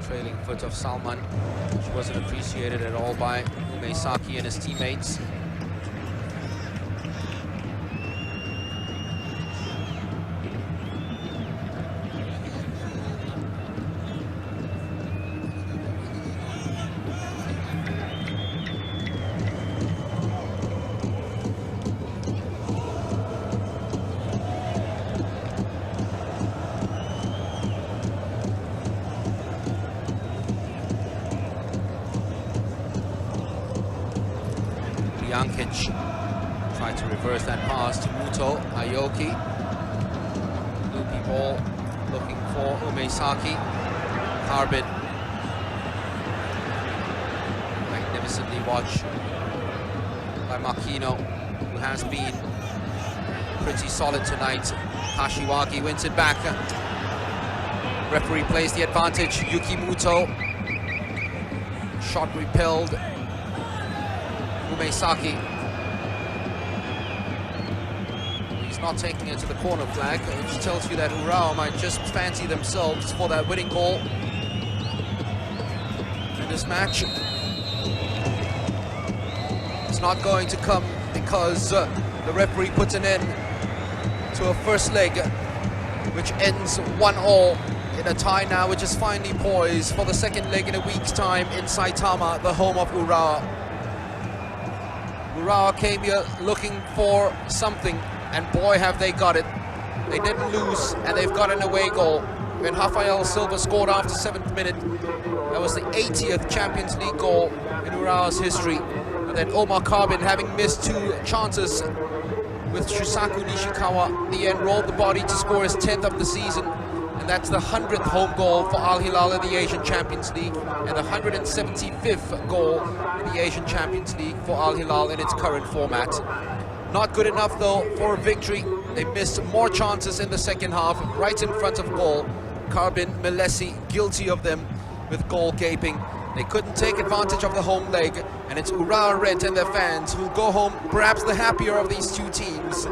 Trailing foot of Salman, which wasn't appreciated at all by Umeisaki and his teammates. Jankic tried to reverse that pass to Muto. Aoki. Loopy ball looking for Umeisaki. Harbin. Magnificently watched by Makino, who has been pretty solid tonight. Kashiwagi wins it back. Referee plays the advantage. Yuki Muto. Shot repelled. Umeisaki. He's not taking it to the corner flag, which tells you that URAWA might just fancy themselves for that winning goal in this match. It's not going to come because the referee puts an end to a first leg, which ends 1-1 in a tie now, which is finally poised for the second leg in a week's time in Saitama, the home of URAWA. URAWA came here looking for something, and boy have they got it. They didn't lose, and they've got an away goal. When Rafael Silva scored after 7th minute, that was the 80th Champions League goal in URAWA's history. And then Omar Karbin, having missed 2 chances with Shusaku Nishikawa, in the end rolled the body to score his 10th of the season. And that's the 100th home goal for Al-Hilal in the Asian Champions League, and the 175th goal in the Asian Champions League for Al-Hilal in its current format. Not good enough though for a victory. They missed more chances in the second half, right in front of goal. Karbin, Melesi, guilty of them with goal gaping. They couldn't take advantage of the home leg, and it's URAWA Red and their fans who go home perhaps the happier of these two teams.